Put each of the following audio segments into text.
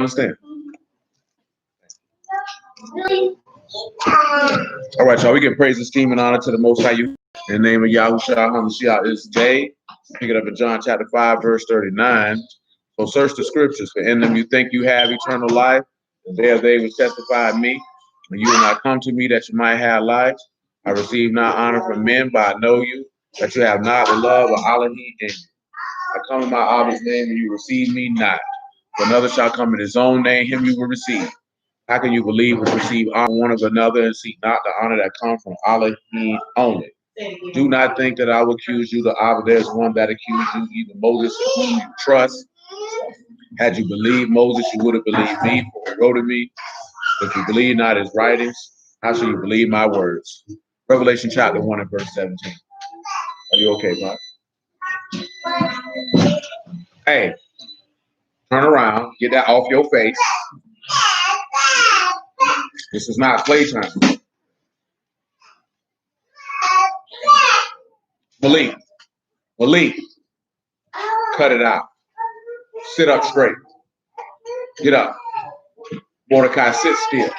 Understand? All right, y'all. We give praise, esteem, and honor to the Most High. You in the name of Yahushua HaMashiach is day. Pick it up in John chapter 5, verse 39. So search the scriptures, for in them you think you have eternal life, and there they will testify of me. And you will not come to me that you might have life. I receive not honor from men, but I know you, that you have not the love of Elohim in you. I come in my Abba's name, and you receive me not. For another shall come in his own name, him you will receive. How can you believe and receive honor one of another and seek not the honor that comes from Elohim only? Do not think that I will accuse you. The Abba, there's one that accused you, even Moses, whom you trust. Had you believed Moses, you would have believed me, for he wrote of me. If you believe not his writings, how shall you believe my words? Revelation chapter 1 and verse 17. Are you okay, Bob? Hey, turn around, get that off your face. This is not playtime. Malik, cut it out. Sit up straight. Get up. Mordecai, sit still.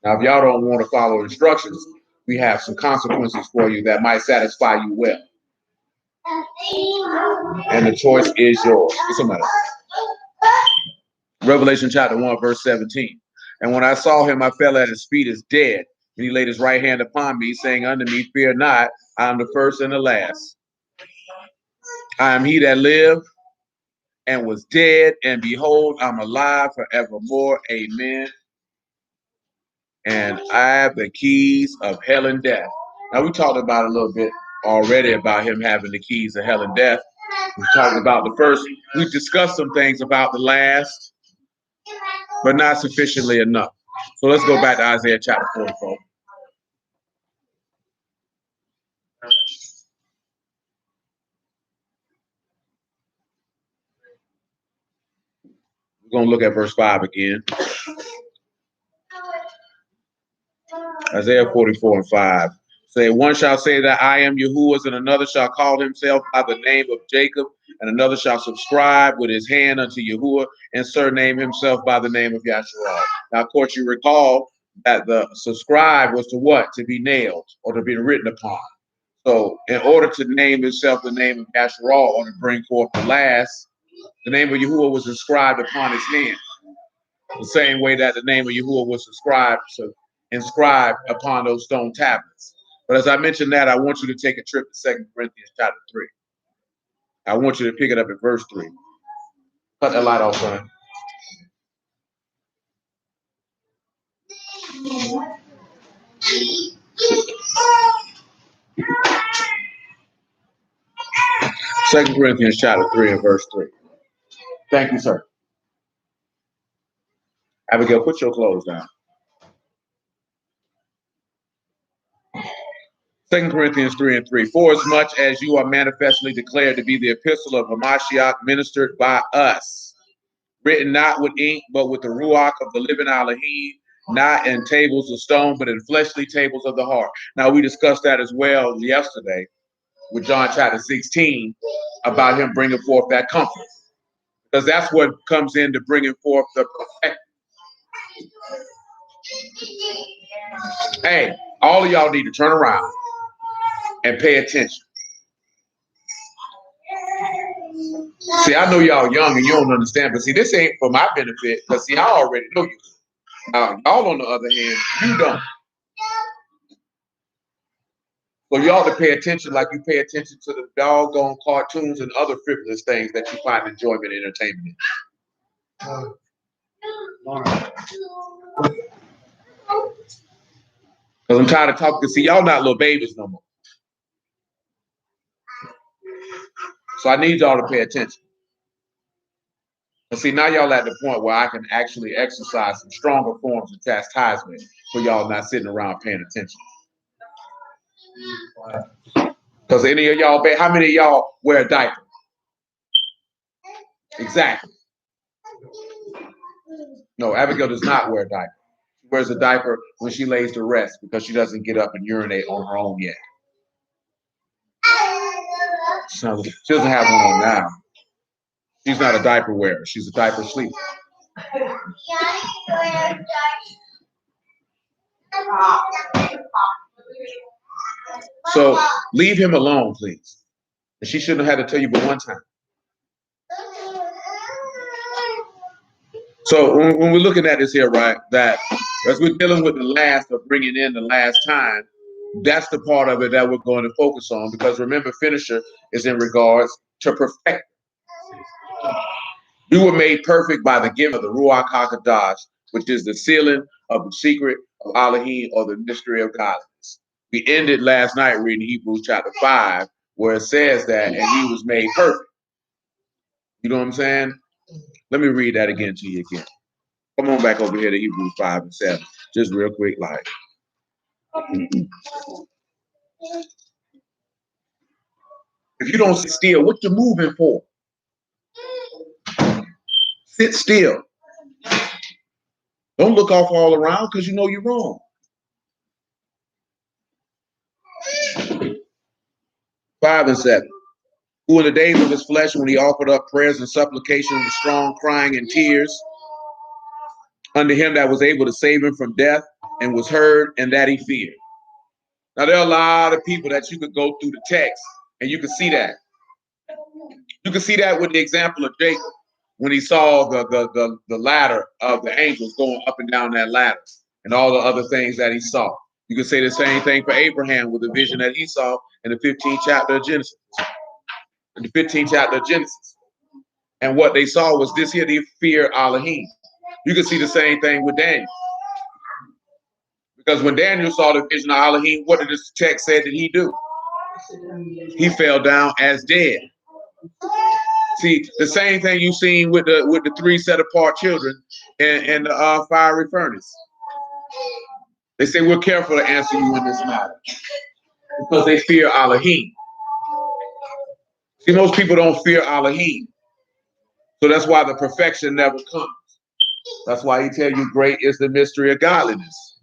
Now, if y'all don't want to follow instructions, we have some consequences for you that might satisfy you well. And the choice is yours. What's the matter? Revelation chapter 1, verse 17. And when I saw him, I fell at his feet as dead. And he laid his right hand upon me, saying unto me, fear not, I am the first and the last. I am he that lived and was dead, and behold, I'm alive forevermore. Amen. And I have the keys of hell and death. Now, we talked about a little bit already about him having the keys of hell and death. We talked about the first. We discussed some things about the last, but not sufficiently enough. So let's go back to Isaiah chapter 44. We're going to look at verse 5 again. Isaiah 44 and 5. Say, one shall say that I am Yahuwah's, and another shall call himself by the name of Jacob, and another shall subscribe with his hand unto Yahuwah, and surname himself by the name of Yasharal. Now, of course, you recall that the subscribe was to what? To be nailed or to be written upon. So in order to name himself the name of Yasharal or to bring forth the last, the name of Yahuwah was inscribed upon his hand. The same way that the name of Yahuwah was inscribed upon those stone tablets. But as I mentioned that, I want you to take a trip to 2 Corinthians chapter 3. I want you to pick it up at verse 3. Cut that light off, son. Second Corinthians chapter 3 and verse 3. Thank you, sir. Abigail, put your clothes down. 2 Corinthians 3 and 3. For as much as you are manifestly declared to be the epistle of Hamashiach ministered by us, written not with ink, but with the Ruach of the living Elohim, not in tables of stone, but in fleshly tables of the heart. Now, we discussed that as well yesterday with John chapter 16 about him bringing forth that comfort. Because that's what comes into bringing forth the perfect. Hey, all of y'all need to turn around and pay attention. See, I know y'all young and you don't understand, but see, this ain't for my benefit, because see, I already know you. Y'all, on the other hand, you don't. So y'all to pay attention like you pay attention to the doggone cartoons and other frivolous things that you find enjoyment and entertainment in. Because I'm tired of talking. See, y'all not little babies no more. So I need y'all to pay attention. And see, now y'all at the point where I can actually exercise some stronger forms of chastisement for y'all not sitting around paying attention. Because any of y'all, how many of y'all wear a diaper? Exactly. No, Abigail does not wear a diaper. She wears a diaper when she lays to rest because she doesn't get up and urinate on her own yet. So she doesn't have one on now. She's not a diaper wearer. She's a diaper sleeper. So leave him alone, please. And she shouldn't have had to tell you but one time. So when we're looking at this here, right, that as we're dealing with the last of bringing in the last time, that's the part of it that we're going to focus on, because remember, finisher is in regards to perfect. You were made perfect by the giving of the Ruach HaKodesh, which is the sealing of the secret of Elohim, or the mystery of godliness. We ended last night reading Hebrews chapter 5, where it says that, and he was made perfect. You know what I'm saying? Let me read that again to you again. Come on back over here to Hebrews 5 and 7. Just real quick, like. If you don't sit still, what you moving for? Sit still. Don't look off all around, because you know you're wrong. 5 and 7. Who in the days of his flesh, when he offered up prayers and supplications with strong crying and tears unto him that was able to save him from death, and was heard, and that he feared. Now, there are a lot of people that you could go through the text, and you can see that. You can see that with the example of Jacob, when he saw the ladder of the angels going up and down that ladder, and all the other things that he saw. You can say the same thing for Abraham with the vision that he saw in the 15th chapter of Genesis. In the 15th chapter of Genesis. And what they saw was this here, the fear Elohim. You can see the same thing with Daniel. Because when Daniel saw the vision of Elohim, what did this text say that he do? He fell down as dead. See, the same thing you've seen with the 3 set apart children in the fiery furnace. They say, we're careful to answer you in this matter, because they fear Elohim. See, most people don't fear Elohim. So that's why the perfection never comes. That's why he tell you great is the mystery of godliness.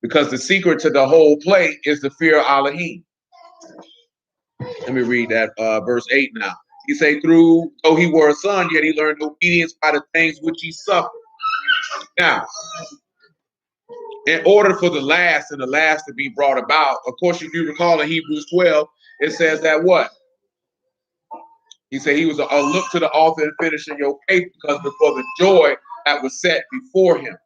Because the secret to the whole play is the fear of Elohim. Let me read that verse 8 now. He say, though he were a son, yet he learned obedience by the things which he suffered. Now, in order for the last to be brought about, of course, if you recall in Hebrews 12, it says that what? He said he was a look to the author and finisher your faith, because before the joy that was set before him.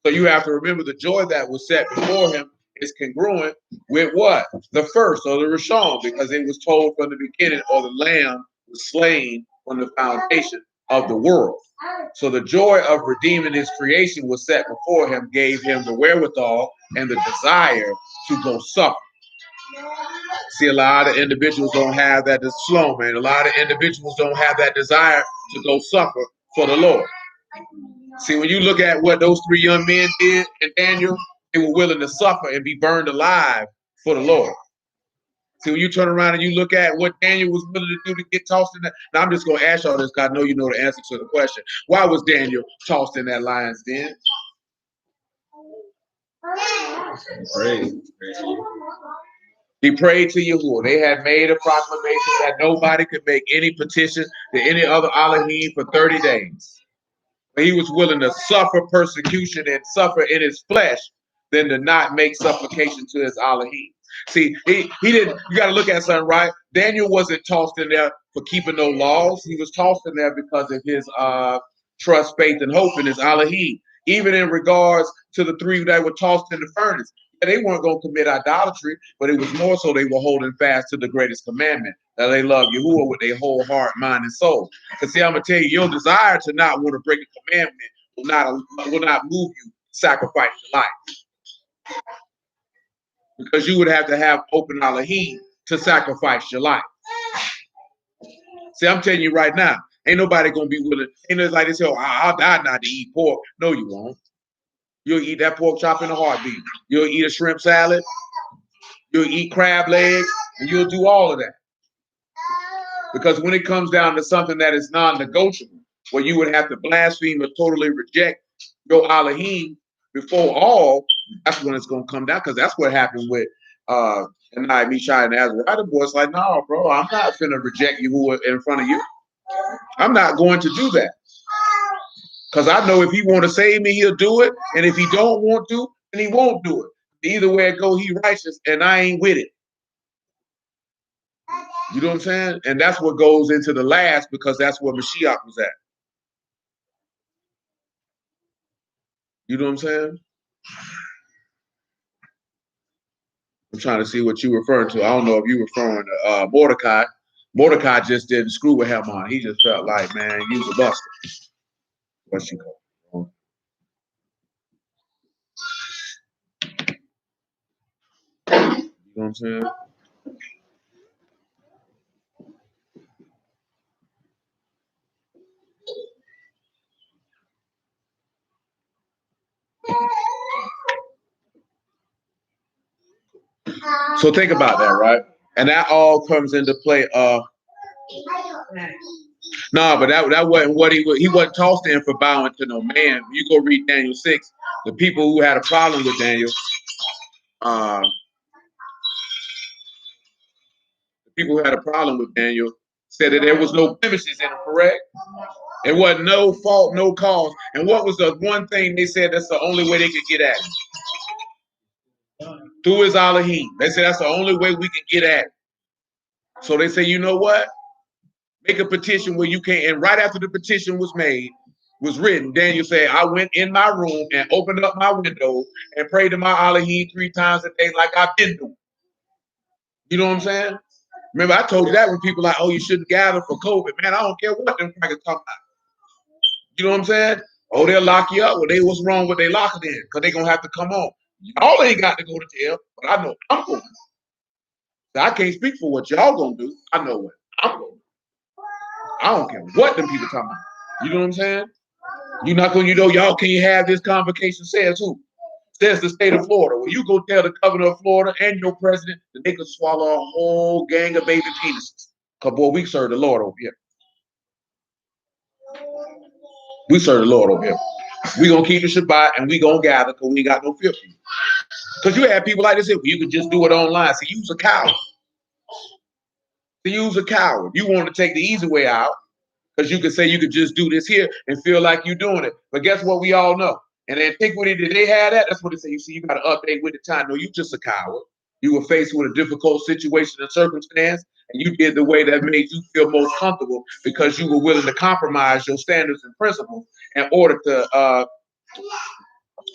So you have to remember, the joy that was set before him is congruent with what? The first, or the Rishon, because it was told from the beginning, or the lamb was slain from the foundation of the world. So the joy of redeeming his creation was set before him, gave him the wherewithal and the desire to go suffer. See, a lot of individuals don't have that. It's slow, man. A lot of individuals don't have that desire to go suffer for the Lord. See, when you look at what those 3 young men did in Daniel, they were willing to suffer and be burned alive for the Lord. See, when you turn around and you look at what Daniel was willing to do to get tossed in that. Now, I'm just going to ask y'all this, because I know you know the answer to the question. Why was Daniel tossed in that lion's den? Praise. He prayed to Yahuwah. They had made a proclamation that nobody could make any petition to any other Elohim for 30 days. But he was willing to suffer persecution and suffer in his flesh than to not make supplication to his Elohim. See, he didn't. You got to look at something, right? Daniel wasn't tossed in there for keeping no laws. He was tossed in there because of his trust, faith, and hope in his Elohim. Even in regards to the 3 that were tossed in the furnace, they weren't going to commit idolatry, but it was more so they were holding fast to the greatest commandment, that they love Yahuwah with their whole heart, mind, and soul. Because see, I'm gonna tell you, your desire to not want to break a commandment will not move you to sacrifice your life. Because you would have to have open Elohim to sacrifice your life. See, I'm telling you right now, ain't nobody gonna be willing. Ain't no like they say, oh, I'll die not to eat pork. No, you won't. You'll eat that pork chop in a heartbeat. You'll eat a shrimp salad. You'll eat crab legs, and you'll do all of that. Because when it comes down to something that is non-negotiable, where you would have to blaspheme or totally reject your Elohim before all, that's when it's going to come down. Because that's what happened with Anai, Mishai, and Azariah. The boy's like, no, bro, I'm not finna reject you in front of you. I'm not going to do that. Because I know if he want to save me, he'll do it. And if he don't want to, then he won't do it. Either way it go, he righteous, and I ain't with it. You know what I'm saying? And that's what goes into the last, because that's where Mashiach was at. You know what I'm saying? I'm trying to see what you referring to. I don't know if you referring to Mordecai. Mordecai just didn't screw with Haman. He just felt like, man, you's a buster. What you call? You know what I'm saying? So think about that, right? And that all comes into play. No, but that wasn't what he wasn't tossed in for bowing to no man. You go read Daniel 6. The people who had a problem with Daniel, the people who had a problem with Daniel said that there was no blemishes in him, correct? It wasn't no fault, no cause. And what was the one thing they said that's the only way they could get at him? Through his Elohim. They said that's the only way we can get at him. So they say, you know what? Make a petition where you can't. And right after the petition was written, Daniel said, I went in my room and opened up my window and prayed to my Elohim 3 times a day like I've been doing. You know what I'm saying? Remember, I told you that when people are like, oh, you shouldn't gather for COVID. Man, I don't care what them crackers talking about. You know what I'm saying? Oh, they'll lock you up. Well, what's wrong with they locking in? Because they're going to have to come on. Y'all ain't got to go to jail, but I know I'm going. So I can't speak for what y'all going to do. I know what I'm going to do. I don't care what them people talking about. You know what I'm saying? You're not going to, y'all can't have this convocation. Says who? Says the state of Florida. Well, you go tell the governor of Florida and your president that they could swallow a whole gang of baby penises. Because, boy, we serve the Lord over here. We serve the Lord over here. We going to keep the Shabbat and we going to gather because we ain't got no fear for you. Because you have people like this, well, you can just do it online. See, you's a coward. You's a coward. You want to take the easy way out because you could say you could just do this here and feel like you're doing it. But guess what? We all know. And in antiquity, did they have that? That's what they say. You see, you got to update with the time. No, you just a coward. You were faced with a difficult situation and circumstance, and you did the way that made you feel most comfortable because you were willing to compromise your standards and principles in order to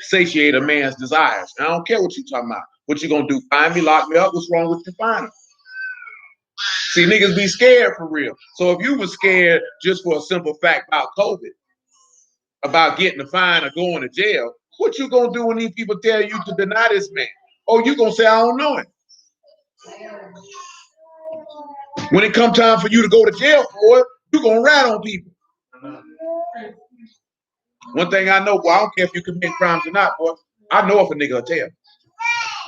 satiate a man's desires. And I don't care what you're talking about. What you gonna do? Find me, lock me up? What's wrong with you finding? See, niggas be scared for real. So if you were scared just for a simple fact about COVID, about getting a fine or going to jail, what you gonna do when these people tell you to deny this man? Oh, you gonna say I don't know him. When it come time for you to go to jail for it, you gonna rat on people. One thing I know, boy, I don't care if you commit crimes or not, boy. I know if a nigga will tell.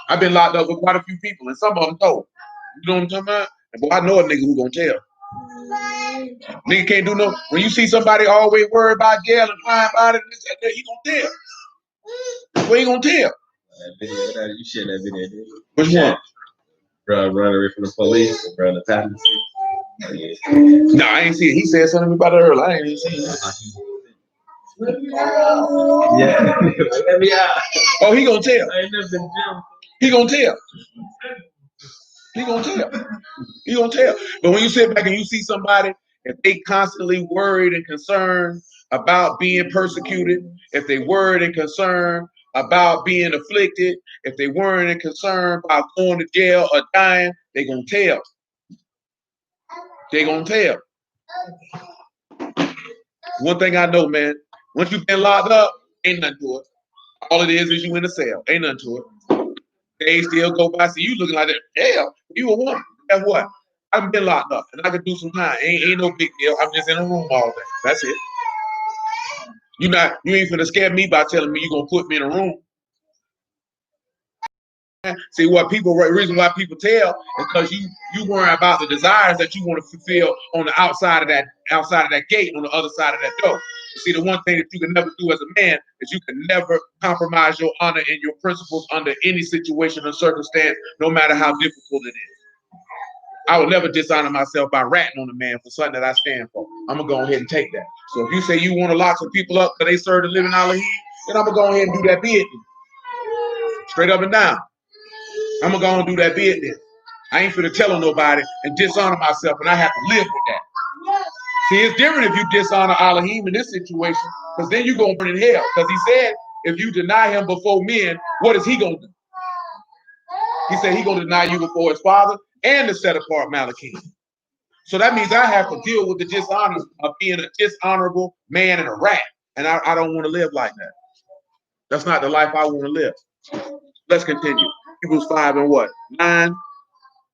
I've been locked up with quite a few people, and some of them told. You know what I'm talking about? And boy, I know a nigga who gonna tell. Nigga can't do no. When you see somebody always worried about jail and crying about it, he gonna tell. What he gonna tell? You shared that video. Which one? Bro, running away from the police, bro, the passenger seat. No, I ain't see it. He said something about it earlier. I ain't even seen it. Yeah. Oh, he gonna tell. I ain't never been jail. He gonna tell. He gonna tell. He gonna tell. But when you sit back and you see somebody, if they constantly worried and concerned about being persecuted, if they worried and concerned about being afflicted, if they worried and concerned about going to jail or dying, they gonna tell. They gonna tell. One thing I know, man, once you've been locked up, ain't nothing to it. All it is you in a cell. Ain't nothing to it. They still go by. See, you looking like that. Hell, you a woman. Guess what? I've been locked up and I could do some time. Ain't no big deal. I'm just in a room all day. That's it. You ain't finna scare me by telling me you gonna put me in a room. See, reason why people tell is because you worry about the desires that you want to fulfill on the outside of that gate, on the other side of that door. See, the one thing that you can never do as a man is you can never compromise your honor and your principles under any situation or circumstance, no matter how difficult it is. I would never dishonor myself by ratting on a man for something that I stand for. I'm going to go ahead and take that. So if you say you want to lock some people up because they serve the living Elohim, then I'm going to go ahead and do that bid. Straight up and down. I'm going to go and do that bid then. I ain't finna tell on nobody and dishonor myself, and I have to live with that. See, it's different if you dishonor Elohim in this situation, because then you're going to burn in hell. Because he said, if you deny him before men, what is he going to do? He said he's going to deny you before his father and the set apart Malachim. So that means I have to deal with the dishonor of being a dishonorable man and a rat. And I don't want to live like that. That's not the life I want to live. Let's continue. Hebrews 5 and what? 9.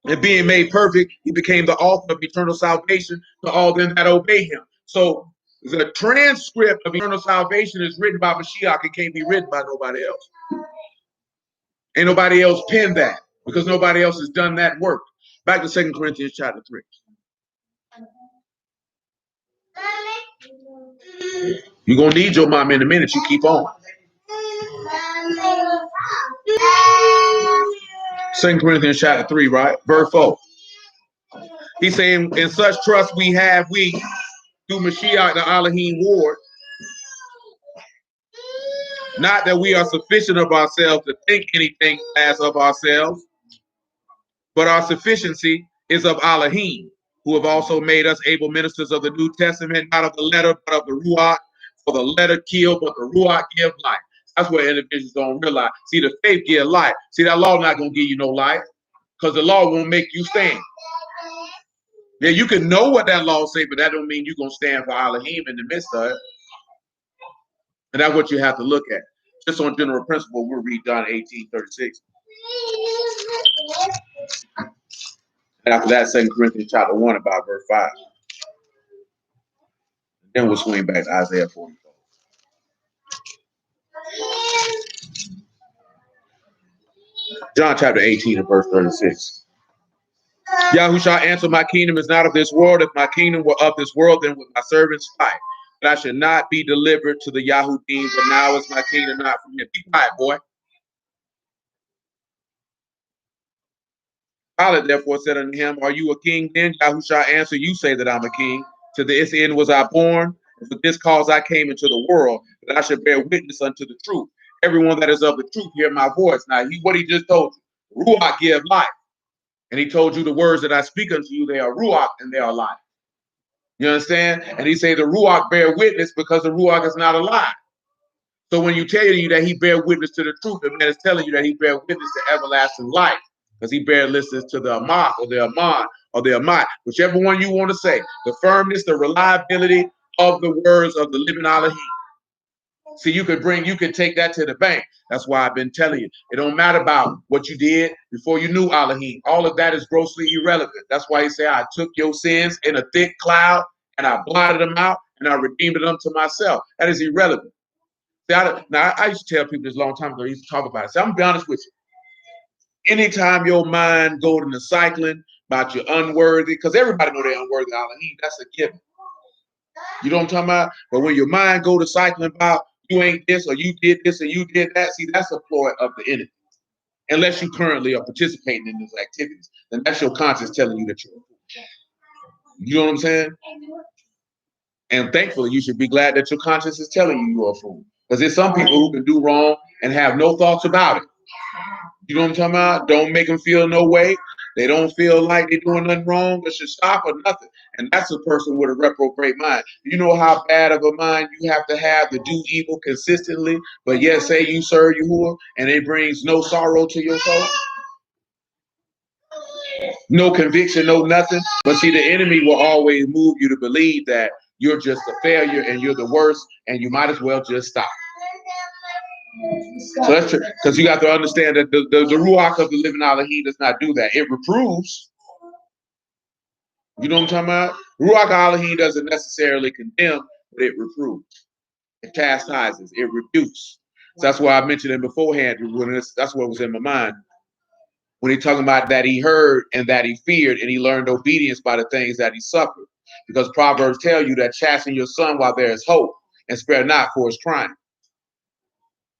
And being made perfect, he became the author of eternal salvation to all them that obey him. So the transcript of eternal salvation is written by Mashiach. It can't be written by nobody else. Ain't nobody else penned that because nobody else has done that work. Back to 2 Corinthians chapter 3. You're going to need your mom in a minute. You keep on. 2 Corinthians chapter 3, right? Verse 4. He's saying, in such trust we have we through Mashiach the Elohim Ward. Not that we are sufficient of ourselves to think anything as of ourselves, but our sufficiency is of Elohim, who have also made us able ministers of the New Testament, not of the letter, but of the Ruach. For the letter kill, but the Ruach give life. That's what individuals don't realize. See, the faith give life. See, that law not going to give you no life because the law won't make you stand. Yeah, you can know what that law say, but that don't mean you're going to stand for Elohim in the midst of it. And that's what you have to look at. Just on general principle, we'll read John 18:36. And after that, 2 Corinthians chapter 1, about verse 5. Then we'll swing back to Isaiah 44. John chapter 18 and verse 36. Yahushua answered, my kingdom is not of this world. If my kingdom were of this world, then would my servants fight. But I should not be delivered to the Yahudim, but now is my kingdom not from him. Be quiet, boy. Pilate therefore said unto him, are you a king then? Yahushua answered, you say that I'm a king. To this end was I born, and for this cause I came into the world, that I should bear witness unto the truth. Everyone that is of the truth, hear my voice. Now, what he just told you, Ruach give life. And he told you the words that I speak unto you, they are Ruach and they are life. You understand? And he say the Ruach bear witness because the Ruach is not a lie. So when you tell you that he bear witness to the truth, the man is telling you that he bear witness to everlasting life. Because he bear witness to the Amach or the Aman or the Amat, whichever one you want to say. The firmness, the reliability of the words of the living Elohim. See, you could take that to the bank. That's why I've been telling you. It don't matter about what you did before you knew Elohim. All of that is grossly irrelevant. That's why he said, I took your sins in a thick cloud and I blotted them out and I redeemed them to myself. That is irrelevant. See, I used to tell people this a long time ago. I used to talk about it. So I'm going to be honest with you. Anytime your mind goes into cycling about you're unworthy, because everybody know they're unworthy Elohim, that's a given. You know what I'm talking about? But when your mind go to cycling about you ain't this or you did this or you did that, see, that's a ploy of the enemy. Unless you currently are participating in those activities, then that's your conscience telling you that you're a fool. You know what I'm saying? And thankfully, you should be glad that your conscience is telling you you're a fool. Because there's some people who can do wrong and have no thoughts about it. You know what I'm talking about? Don't make them feel no way. They don't feel like they're doing nothing wrong. They should stop or nothing. And that's a person with a reprobate mind. You know how bad of a mind you have to do evil consistently, but yet say you serve Yahuwah and it brings no sorrow to your soul? No conviction, no nothing. But see, the enemy will always move you to believe that you're just a failure and you're the worst and you might as well just stop. So that's true, because you have to understand that the Ruach of the living Elohim does not do that. It reproves. You know what I'm talking about? Ruach Elohim doesn't necessarily condemn, but it reproves. It chastises. It rebukes. So that's why I mentioned it beforehand. That's what was in my mind. When he's talking about that he heard and that he feared and he learned obedience by the things that he suffered. Because Proverbs tell you that chasten your son while there is hope and spare not for his crime.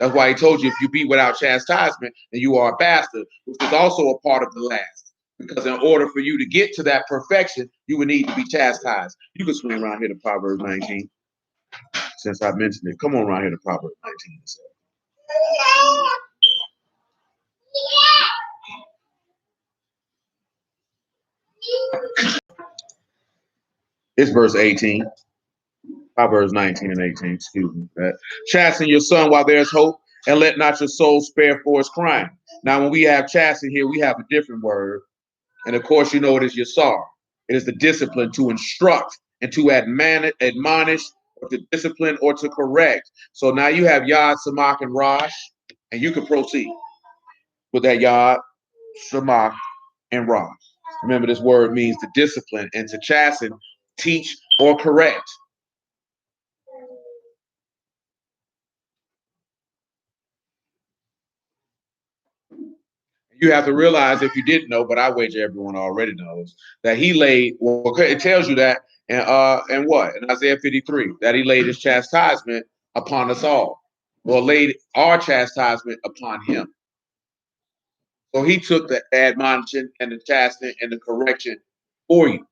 That's why he told you if you be without chastisement, then you are a bastard, which is also a part of the last. Because in order for you to get to that perfection, you would need to be chastised. You can swing around here to Proverbs 19, since I mentioned it. Come on around here to Proverbs 19. It's verse 18. Proverbs 19 and 18, excuse me. Chasten your son while there's hope, and let not your soul spare for his crime. Now, when we have chasten here, we have a different word. And of course, you know it is yasar. It is the discipline to instruct and to admonish, or to discipline or to correct. So now you have Yad, Samach, and Rosh, and you can proceed with that Yad, Samach, and Rosh. Remember, this word means to discipline and to chasten, teach, or correct. You have to realize, if you didn't know, but I wager everyone already knows, that he laid, well, it tells you that, and what? In Isaiah 53, that he laid his chastisement upon us all. Well, laid our chastisement upon him. So he took the admonition and the chastening and the correction for you.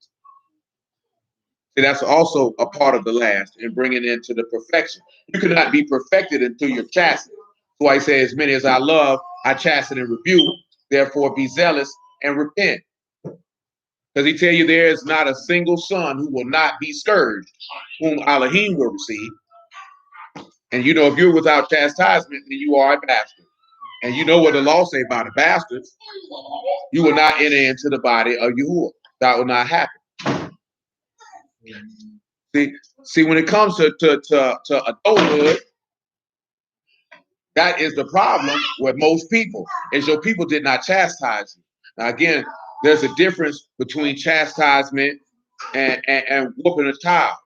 See, that's also a part of the last and bringing it into the perfection. You cannot be perfected until you're chastened. That's why he says, as many as I love, I chasten and rebuke. Therefore, be zealous and repent. Because he tell you there is not a single son who will not be scourged, whom Elohim will receive. And you know, if you're without chastisement, then you are a bastard. And you know what the law say about a bastard. You will not enter into the body of Yahuwah. That will not happen. See, when it comes to adulthood, that is the problem with most people, is your people did not chastise you. Now, again, there's a difference between chastisement and whooping a child.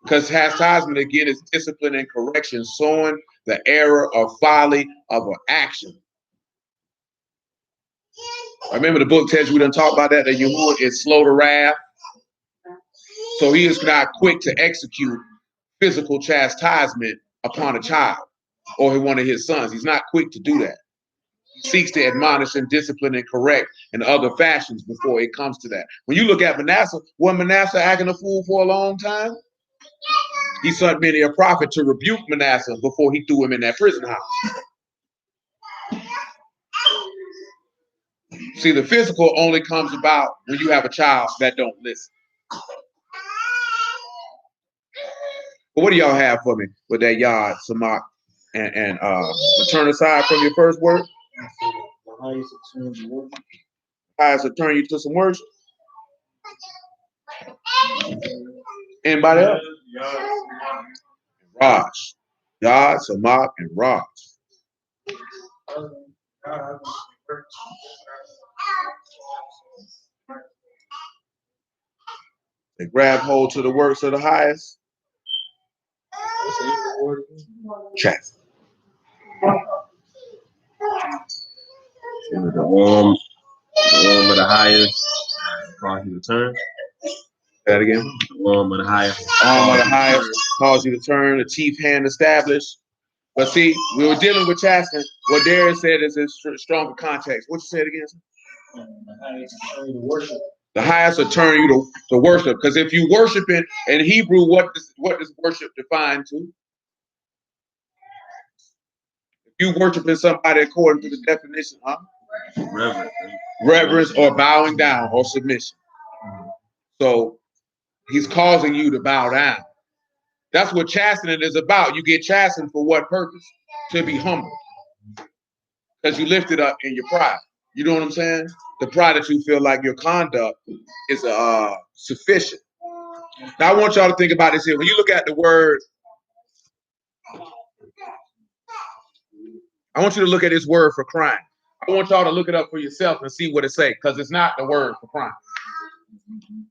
Because chastisement, again, is discipline and correction, showing the error or folly of an action. Remember, the book tells you, we done talk about that Yahuwah is slow to wrath. So he is not quick to execute physical chastisement upon a child or one of his sons. He's not quick to do that. He seeks to admonish and discipline and correct in other fashions before it comes to that. When you look at Manasseh, was Manasseh acting a fool for a long time? He sent many a prophet to rebuke Manasseh before he threw him in that prison house. See, the physical only comes about when you have a child that don't listen. But what do y'all have for me with that Yad, Samach, and turn aside from your first word? Highest will turn you to some worship. Anybody else? Raj. Yad, Samach, and Raj. They grab hold to the works of the highest. Chest. The arm of the highest cause you to turn. That again. The arm of the highest. Arm of the highest cause you to turn. The chief hand established. But see, we were dealing with chastening. What Darius said is in stronger context. What you said again? The highest will turn you to worship. Because if you worshiping in Hebrew, what does worship define to? If you worshiping somebody according to the definition, huh? Reverence or bowing down or submission. So he's causing you to bow down. That's what chastening is about. You get chastened for what purpose? To be humble. Because you lifted up in your pride. You know what I'm saying? The pride that you feel like your conduct is sufficient. Now I want y'all to think about this here. When you look at the word, I want you to look at this word for crime. I want y'all to look it up for yourself and see what it says, because it's not the word for crime.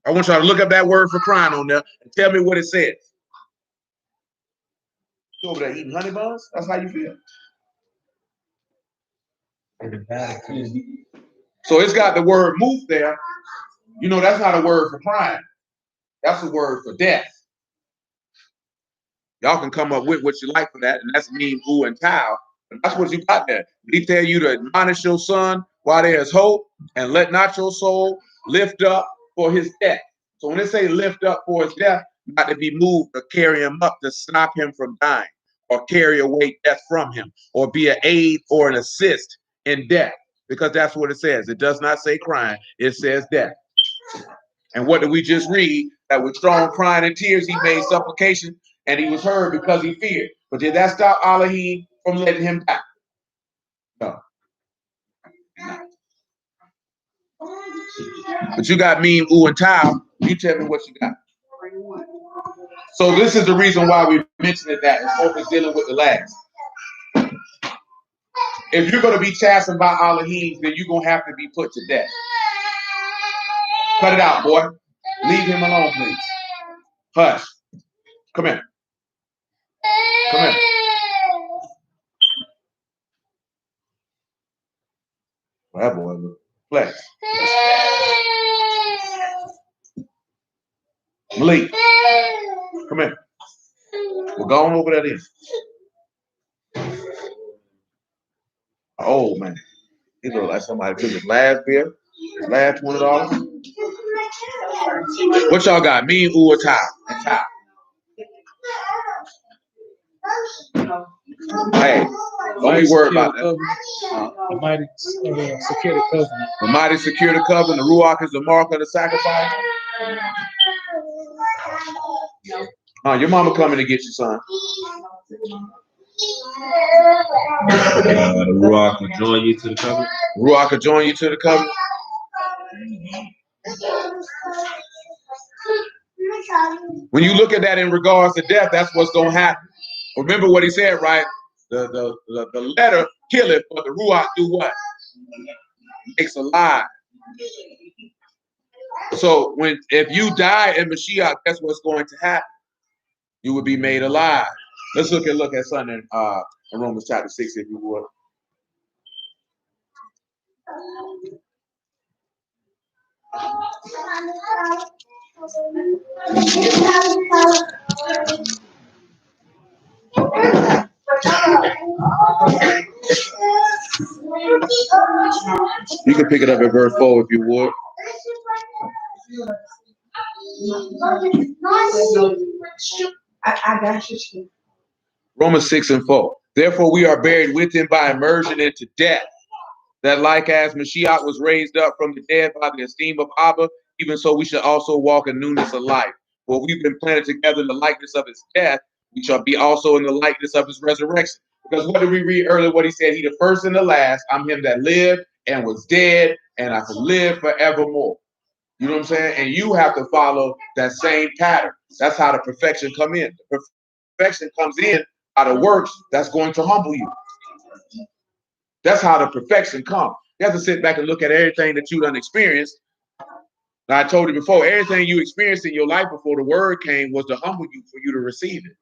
I want y'all to look up that word for crime on there and tell me what it says. You over there eating honey buns? That's how you feel. So it's got the word move there. You know, that's not a word for crime. That's a word for death. Y'all can come up with what you like for that, and that's mean, boo, and cow. That's what you got there. He tell you to admonish your son while there is hope, and let not your soul lift up for his death. So when they say lift up for his death, not to be moved or carry him up to stop him from dying, or carry away death from him, or be an aid or an assist in death, because that's what it says. It does not say crying, it says death. And what did we just read? That with strong crying and tears, he made supplication, and he was heard because he feared. But did that stop Elohim from letting him die? No. But you got Meme, U, and Tau. You tell me what you got. So this is the reason why we mentioned that and focus dealing with the last. If you're going to be chastened by Elohim, then you're going to have to be put to death. Cut it out, boy. Leave him alone, please. Hush. Come here. Come here. Well, that boy, flex. Malik, come here. We're going over that in. Oh man, he look like somebody took his last beer, his last $20. What y'all got? Me, U, or Ty? And Ty. Hey, don't be worried about that. The mighty secure the covenant. The mighty secure the covenant. The Ruach is the mark of the sacrifice. Your mama coming to get you, son. The Ruach will join you to the covenant. Ruach will join you to the covenant. When you look at that in regards to death, that's what's going to happen. Remember what he said, right? The letter killeth, but the Ruach do what? Makes alive. So if you die in Mashiach, that's what's going to happen. You will be made alive. Let's look at something in Romans chapter 6, if you would. You can pick it up at verse 4 if you would. I got you. Romans 6 and 4. Therefore, we are buried with him by immersion into death, that like as Mashiach was raised up from the dead by the esteem of Abba, even so we shall also walk in newness of life. For we've been planted together in the likeness of his death, we shall be also in the likeness of his resurrection. Because what did we read earlier? What he said, he the first and the last. I'm him that lived and was dead, and I can live forevermore. You know what I'm saying? And you have to follow that same pattern. That's how the perfection come in. The perfection comes in out of works that's going to humble you. That's how the perfection comes. You have to sit back and look at everything that you done experienced. Now, I told you before, everything you experienced in your life before the word came was to humble you for you to receive it.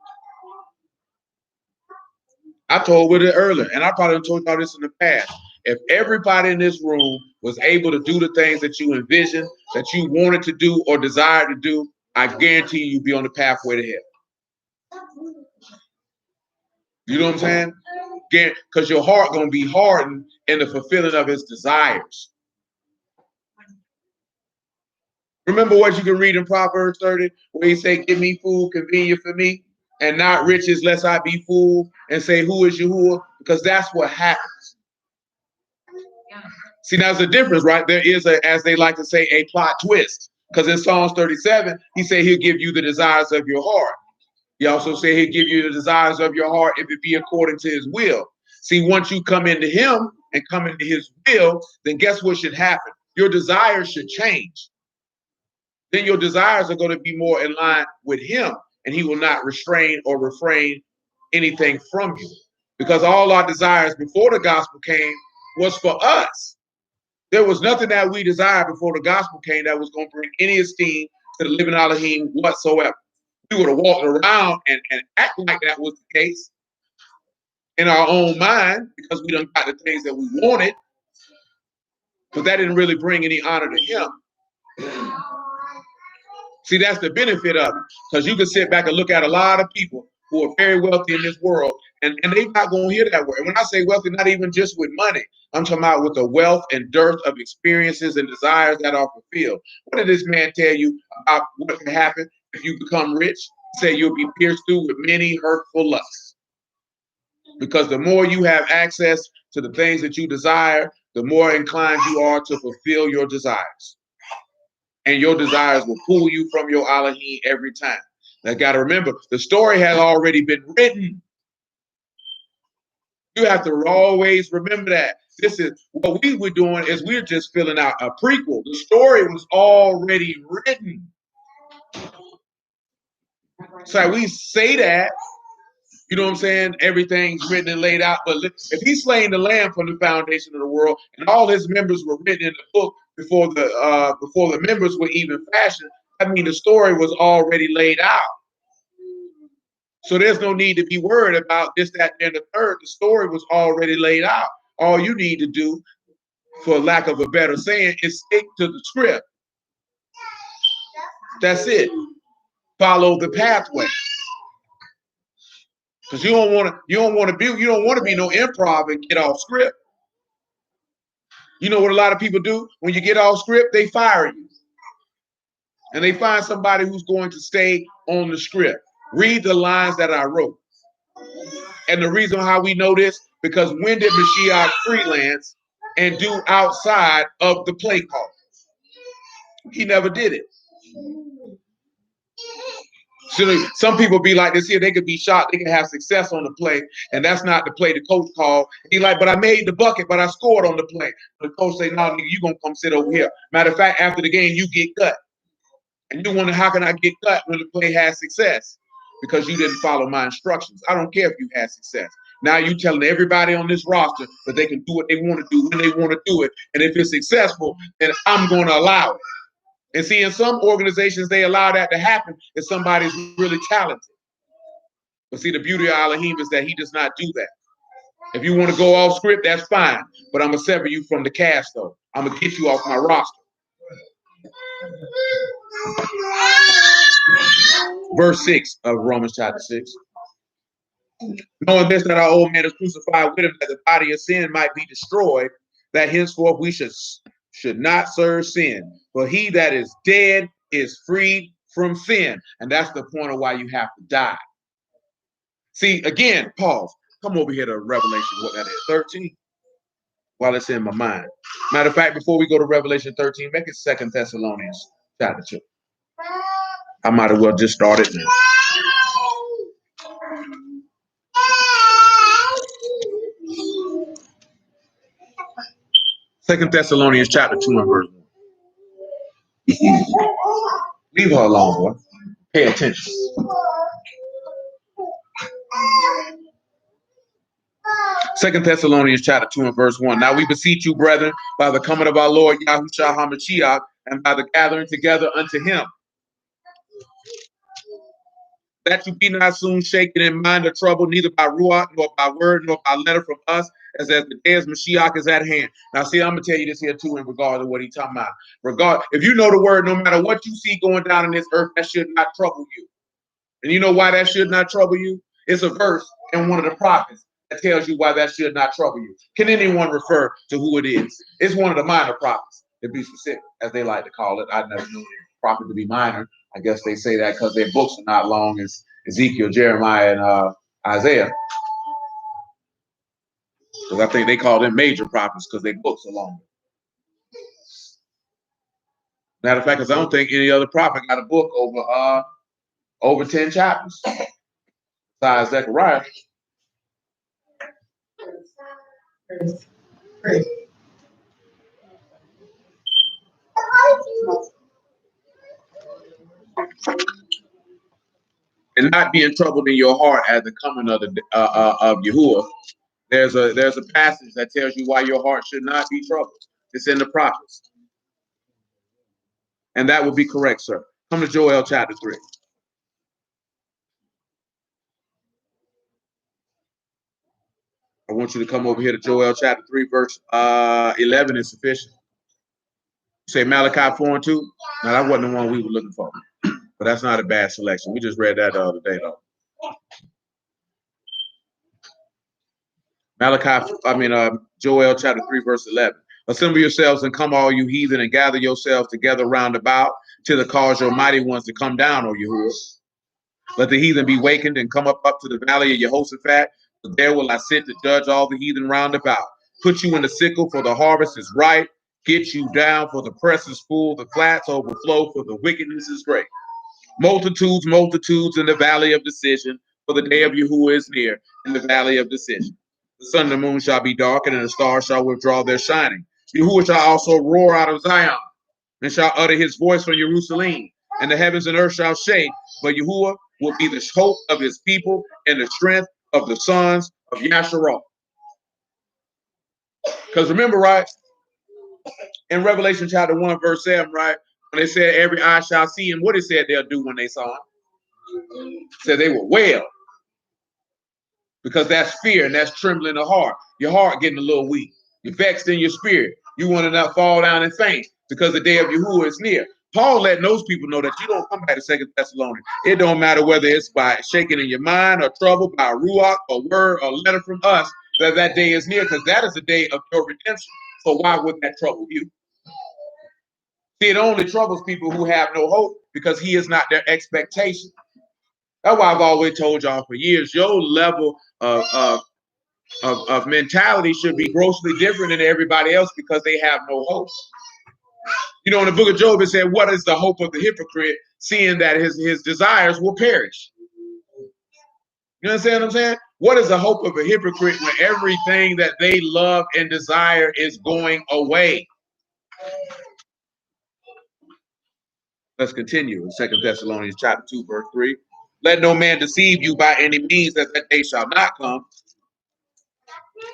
I told with it earlier, and I probably told y'all this in the past. If everybody in this room was able to do the things that you envisioned, that you wanted to do or desired to do, I guarantee you'd be on the pathway to hell. You know what I'm saying? Because your heart going to be hardened in the fulfilling of his desires. Remember what you can read in Proverbs 30, where he say, give me food convenient for me, and not riches lest I be fooled, and say, who is Yahuwah? Because that's what happens. See, now there's a difference, right? There is, as they like to say, a plot twist. Because in Psalms 37, he said he'll give you the desires of your heart. He also said he'll give you the desires of your heart if it be according to his will. See, once you come into him and come into his will, then guess what should happen? Your desires should change. Then your desires are going to be more in line with him, and he will not restrain or refrain anything from you. Because all our desires before the gospel came was for us. There was nothing that we desired before the gospel came that was going to bring any esteem to the living Elohim whatsoever. We would have walked around and act like that was the case in our own mind because we done got the things that we wanted, but that didn't really bring any honor to him. See, that's the benefit of it, because you can sit back and look at a lot of people who are very wealthy in this world, and they're not going to hear that word. And when I say wealthy, not even just with money, I'm talking about with the wealth and dearth of experiences and desires that are fulfilled. What did this man tell you about what can happen if you become rich? He said you'll be pierced through with many hurtful lusts. Because the more you have access to the things that you desire, the more inclined you are to fulfill your desires. And your desires will pull you from your Elohim every time. Now, got to remember, the story has already been written. You have to always remember that. This is what we were doing is we're just filling out a prequel. The story was already written. So we say that, you know what I'm saying? Everything's written and laid out. But if he's slaying the lamb from the foundation of the world, and all his members were written in the book before the members were even fashioned, I mean the story was already laid out. So there's no need to be worried about this, that, and the third. The story was already laid out. All you need to do, for lack of a better saying, is stick to the script. That's it. Follow the pathway. Because you don't want to be no improv and get off script. You know what a lot of people do? When you get off script, they fire you. And they find somebody who's going to stay on the script. Read the lines that I wrote. And the reason how we know this, because when did Mashiach freelance and do outside of the play call? He never did it. So some people be like this here, they could be shot, they can have success on the play, and that's not the play the coach called. He like, but I made the bucket, but I scored on the play. The coach say, no, nigga, you gonna come sit over here. Matter of fact, after the game, you get cut. And you wonder, how can I get cut when the play has success? Because you didn't follow my instructions. I don't care if you had success. Now you telling everybody on this roster that they can do what they want to do when they want to do it. And if it's successful, then I'm going to allow it. And see, in some organizations, they allow that to happen if somebody's really talented. But see, the beauty of Elohim is that he does not do that. If you want to go off script, that's fine. But I'm going to sever you from the cast, though. I'm going to get you off my roster. Verse 6 of Romans chapter 6. Knowing this, that our old man is crucified with him, that the body of sin might be destroyed, that henceforth we should not serve sin. For he that is dead is freed from sin. And that's the point of why you have to die. See, again, pause. Come over here to Revelation, what that is, 13. While it's in my mind. Matter of fact, before we go to Revelation 13, make it 2 Thessalonians chapter 2. I might as well just start it now. 2 Thessalonians chapter 2 and verse 1. Leave her alone, boy. Pay attention. 2 Thessalonians chapter 2 and verse 1. Now we beseech you, brethren, by the coming of our Lord Yahushua HaMashiach, and by the gathering together unto him, that you be not soon shaken in mind or troubled, neither by ruach, nor by word, nor by letter from us, as the day of Mashiach is at hand. Now, see, I'm going to tell you this here, too, in regard to what he's talking about. If you know the word, no matter what you see going down in this earth, that should not trouble you. And you know why that should not trouble you? It's a verse in one of the prophets that tells you why that should not trouble you. Can anyone refer to who it is? It's one of the minor prophets, to be specific, as they like to call it. I never knew a prophet to be minor. I guess they say that because their books are not long as Ezekiel, Jeremiah, and Isaiah. Because I think they call them major prophets because their books are longer. Matter of fact, because I don't think any other prophet got a book over 10 chapters. Besides Zechariah. And not being troubled in your heart at the coming of Yahuwah. There's a passage that tells you why your heart should not be troubled. It's in the prophets. And that would be correct, sir. Come to Joel chapter 3. I want you to come over here to Joel chapter 3, verse 11 is sufficient. Say Malachi 4 and 2. Now, that wasn't the one we were looking for. But that's not a bad selection. We just read that the other day, though. Joel chapter 3, verse 11. Assemble yourselves and come, all you heathen, and gather yourselves together round about till the cause your mighty ones to come down, O Yahuwah. Let the heathen be wakened and come up to the valley of Jehoshaphat. For there will I sit to judge all the heathen round about. Put you in the sickle, for the harvest is ripe. Get you down, for the press is full. The flats overflow, for the wickedness is great. Multitudes, multitudes in the valley of decision. For the day of Yahuwah is near in the valley of decision. The sun and the moon shall be darkened, and the stars shall withdraw their shining. Yahuwah shall also roar out of Zion, and shall utter his voice from Jerusalem. And the heavens and earth shall shake, but Yahuwah will be the hope of his people and the strength of the sons of Yasharal. Because remember, right, in Revelation chapter 1, verse 7, right, when they said every eye shall see him, what it said they'll do when they saw him? It said they will wail. Because that's fear and that's trembling of heart. Your heart getting a little weak. You're vexed in your spirit. You want to not fall down and faint because the day of Yahuwah is near. Paul letting those people know that you don't come back to 2 Thessalonians. It don't matter whether it's by shaking in your mind or trouble, by a ruach, a word, or letter from us, that day is near, because that is the day of your redemption. So why would that trouble you? See, it only troubles people who have no hope because he is not their expectation. That's why I've always told y'all for years, your level of mentality should be grossly different than everybody else because they have no hope. You know, in the book of Job, it said, what is the hope of the hypocrite, seeing that his desires will perish? You understand what I'm saying? What is the hope of a hypocrite when everything that they love and desire is going away? Let's continue in 2 Thessalonians chapter 2, verse 3. Let no man deceive you by any means, that day shall not come,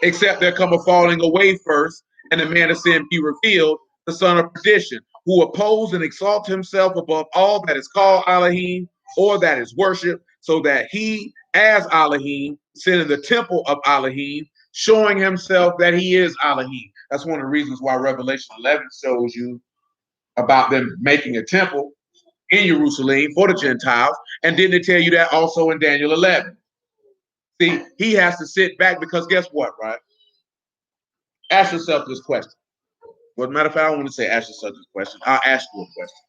except there come a falling away first, and the man of sin be revealed, the son of perdition, who oppose and exalt himself above all that is called Elohim, or that is worship, so that he, as Elohim, sit in the temple of Elohim, showing himself that he is Elohim. That's one of the reasons why Revelation 11 shows you about them making a temple in Jerusalem for the Gentiles, and didn't it tell you that also in Daniel 11? See, he has to sit back because guess what, right? Ask yourself this question. Well, matter of fact, I don't want to say ask yourself this question. I'll ask you a question.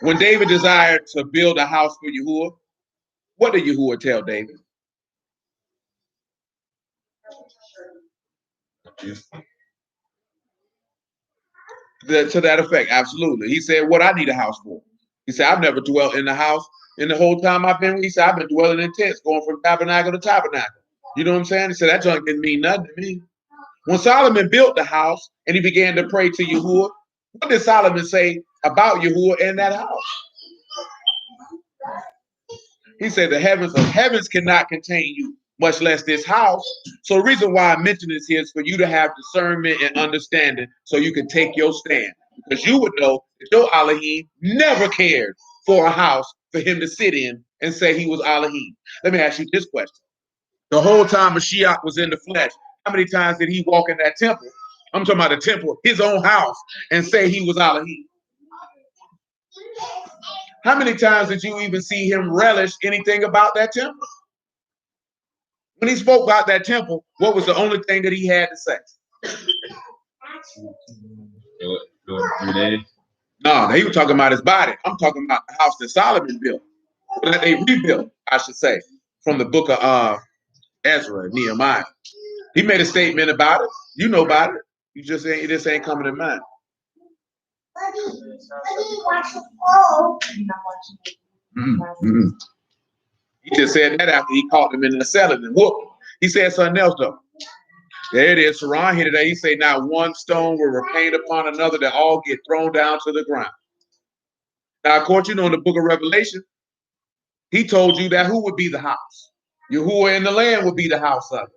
When David desired to build a house for Yahuwah, what did Yahuwah tell David? To that effect, absolutely. He said, what I need a house for. He said, I've never dwelt in the house in the whole time I've been. He said, I've been dwelling in tents, going from tabernacle to tabernacle. You know what I'm saying? He said, that junk didn't mean nothing to me. When Solomon built the house and he began to pray to Yahuwah, what did Solomon say about Yahuwah in that house? He said, the heavens of heavens cannot contain you, much less this house. So the reason why I mention this here is for you to have discernment and understanding so you can take your stand. Because you would know that your Elohim never cared for a house for him to sit in and say he was Elohim. Let me ask you this question. The whole time Mashiach was in the flesh, how many times did he walk in that temple? I'm talking about the temple, his own house, and say he was Elohim? How many times did you even see him relish anything about that temple? When he spoke about that temple, what was the only thing that he had to say? No, he was talking about his body. I'm talking about the house that Solomon built, that they rebuilt, I should say, from the book of Ezra, Nehemiah. He made a statement about it. You know about it. You just ain't, this ain't coming to mind. Mm-hmm. He just said that after he caught them in the cellar and whooped them. He said something else though. There it is. Saran here today. He said, "Now one stone will remain upon another, that all get thrown down to the ground." Now, of course, you know in the book of Revelation, he told you that who would be the house? Yahuwah in the land would be the house of it.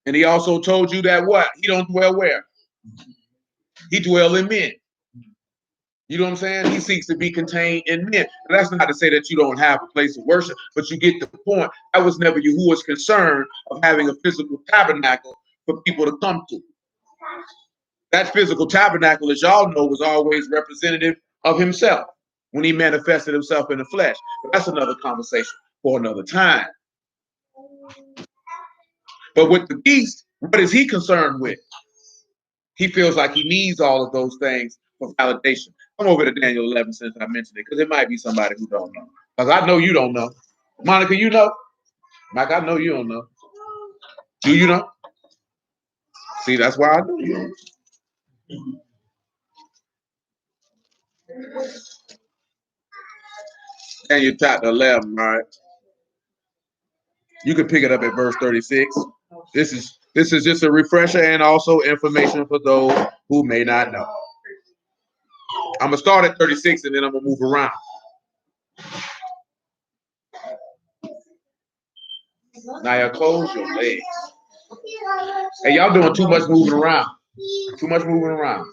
And he also told you that what? He don't dwell where? He dwell in men. You know what I'm saying? He seeks to be contained in men. And that's not to say that you don't have a place of worship, but you get the point. That was never Yahuwah's concern of having a physical tabernacle for people to come to. That physical tabernacle, as y'all know, was always representative of himself when he manifested himself in the flesh. But that's another conversation for another time. But with the beast, what is he concerned with? He feels like he needs all of those things for validation. Come over to Daniel 11 since I mentioned it, because it might be somebody who don't know. Because I know you don't know. Monica, you know? Mike, I know you don't know. Do you know? See, that's why I know you don't. Daniel chapter 11, all right? You can pick it up at verse 36. This is just a refresher and also information for those who may not know. I'm going to start at 36 and then I'm going to move around. Now, y'all close your legs. Hey, y'all doing too much moving around. Too much moving around.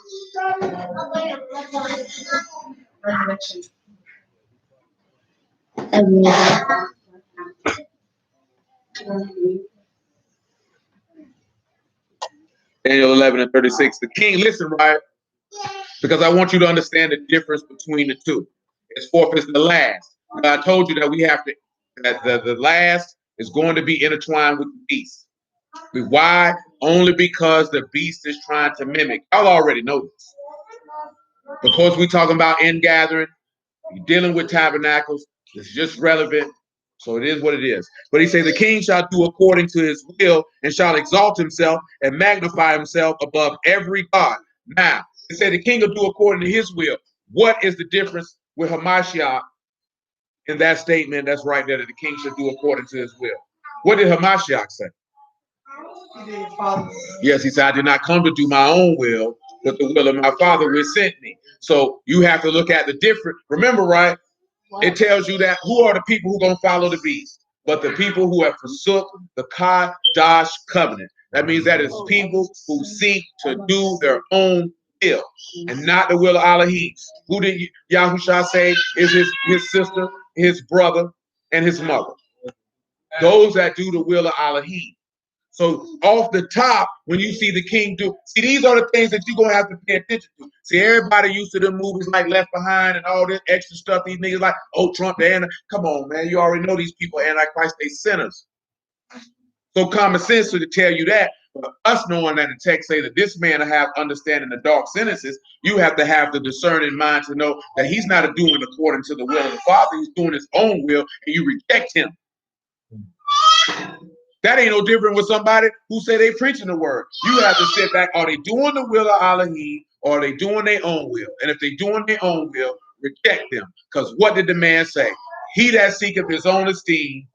Daniel 11 and 36. The king, listen, right? Because I want you to understand the difference between the two. It's fourth is the last. I told you that we have to, that the last is going to be intertwined with the beast. Why? Only because the beast is trying to mimic. Y'all already know this. Because we're talking about ingathering, you're dealing with tabernacles. It's just relevant. So it is what it is. But he says the king shall do according to his will and shall exalt himself and magnify himself above every god. Now, he said the king will do according to his will. What is the difference with Hamashiach in that statement? That's right there, that the king should do according to his will. What did Hamashiach say? Yes, he said, I did not come to do my own will, but the will of my Father who sent me. So you have to look at the different. Remember, right? It tells you that who are the people who are going to follow the beast? But the people who have forsook the Kadash covenant. That means that it's people who seek to do their own will and not the will of Elohim. Who did Yahushua say is his sister, his brother, and his mother? Those that do the will of Elohim. So off the top, when you see the king do, see, these are the things that you're going to have to pay attention to. See, everybody used to them movies like Left Behind and all this extra stuff. These niggas like, oh, Trump, come on, man. You already know these people are Antichrist, they sinners. So common sense to tell you that. But us knowing that the text say that this man will have understanding the dark sentences, you have to have the discerning mind to know that he's not doing according to the will of the Father. He's doing his own will, and you reject him. That ain't no different with somebody who say they preaching the word. You have to sit back. Are they doing the will of Elohim, or are they doing their own will? And if they doing their own will, reject them. Because what did the man say? He that seeketh his own esteem,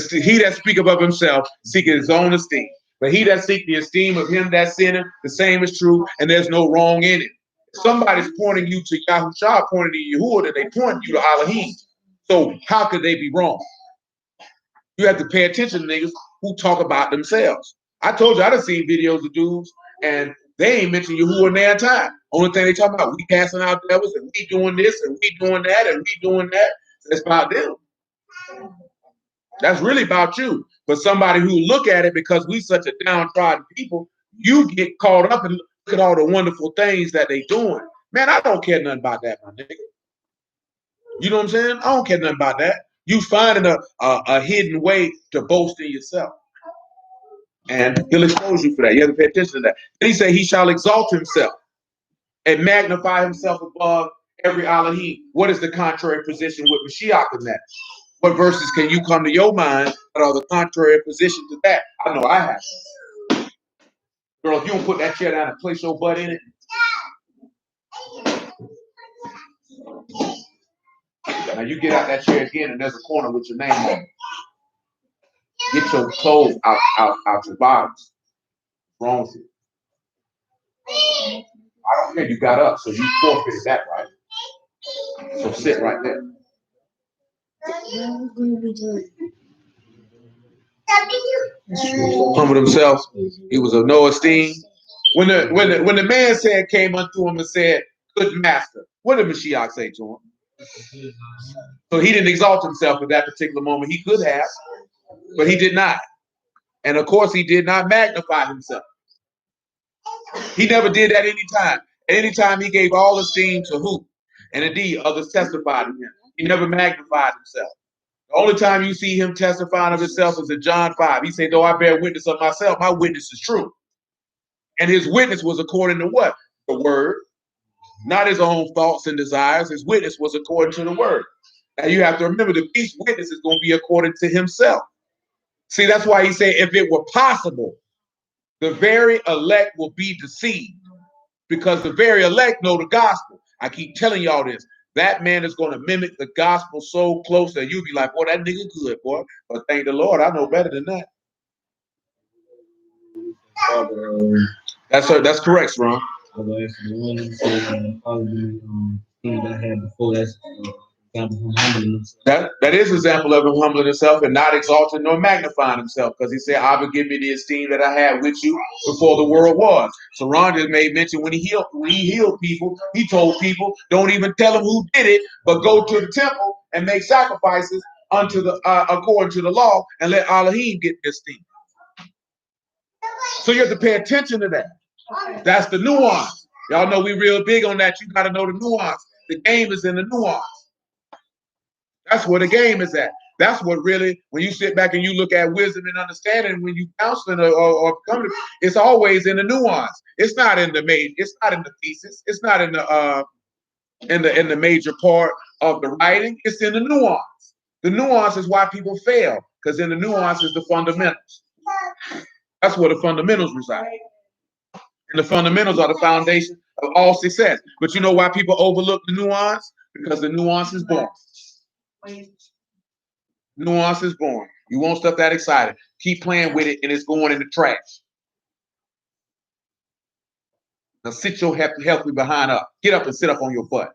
he that speaketh of himself, seeketh his own esteem. But he that seek the esteem of him that sinneth, the same is true, and there's no wrong in it. If somebody's pointing you to Yahushua, pointing to Yahuwah, then they point you to Elohim. So how could they be wrong? You have to pay attention to niggas who talk about themselves. I told you I done seen videos of dudes and they ain't mentioned Yahuwah in their time. Only thing they talk about, we casting out devils and we doing this and we doing that and we doing that. It's about them. That's really about you. But somebody who look at it because we such a downtrodden people, you get caught up and look at all the wonderful things that they doing. Man, I don't care nothing about that, my nigga. You know what I'm saying? I don't care nothing about that. You finding a hidden way to boast in yourself. And he'll expose you for that. You have to pay attention to that. Then he said he shall exalt himself and magnify himself above every Elohim. What is the contrary position with Mashiach in that? What verses can you come to your mind that are the contrary position to that? I know I have. Girl, if you don't put that chair down and place your butt in it. Now you get out that chair again and there's a corner with your name on it. Get your clothes out your bottoms. What's wrong with you? I don't care. You got up, so you forfeited that, right? So sit right there. Humble himself. He was of no esteem. When the man said came unto him and said, "Good master," what did Mashiach say to him? So he didn't exalt himself at that particular moment. He could have, but he did not. And of course, he did not magnify himself. He never did that anytime. Anytime he gave all esteem to who? And indeed, others testified to him. He never magnified himself. The only time you see him testifying of himself is in John 5. He said, though I bear witness of myself, my witness is true. And his witness was according to what? The word. Not his own thoughts and desires. His witness was according to the word. Now you have to remember the beast's witness is going to be according to himself. See, that's why he said, if it were possible, the very elect will be deceived, because the very elect know the gospel. I keep telling y'all this. That man is going to mimic the gospel so close that you'll be like, boy, that nigga good, boy. But thank the Lord, I know better than that. That's correct, Ron. The one that said, thing that I had before, that's example of humbling himself. That is an example of him humbling himself and not exalting nor magnifying himself, because he said, I will give me the esteem that I had with you before the world was. So Ron just made mention when he healed people, he told people, don't even tell them who did it, but go to the temple and make sacrifices unto the according to the law and let Elohim get the esteem. So you have to pay attention to that. That's the nuance. Y'all know we real big on that. You got to know the nuance. The game is in the nuance. That's where the game is at. That's what really, when you sit back and you look at wisdom and understanding, when you counseling or becoming, it's always in the nuance. It's not in the main. It's not in the thesis. It's not in the major part of the writing. It's in the nuance. The nuance is why people fail, because in the nuance is the fundamentals. That's where the fundamentals reside. And the fundamentals are the foundation of all success. But you know why people overlook the nuance? Because the nuance is boring. Nuance is boring. You want stuff that exciting. Keep playing with it and it's going in the trash. Now sit your healthy behind up. Get up and sit up on your butt.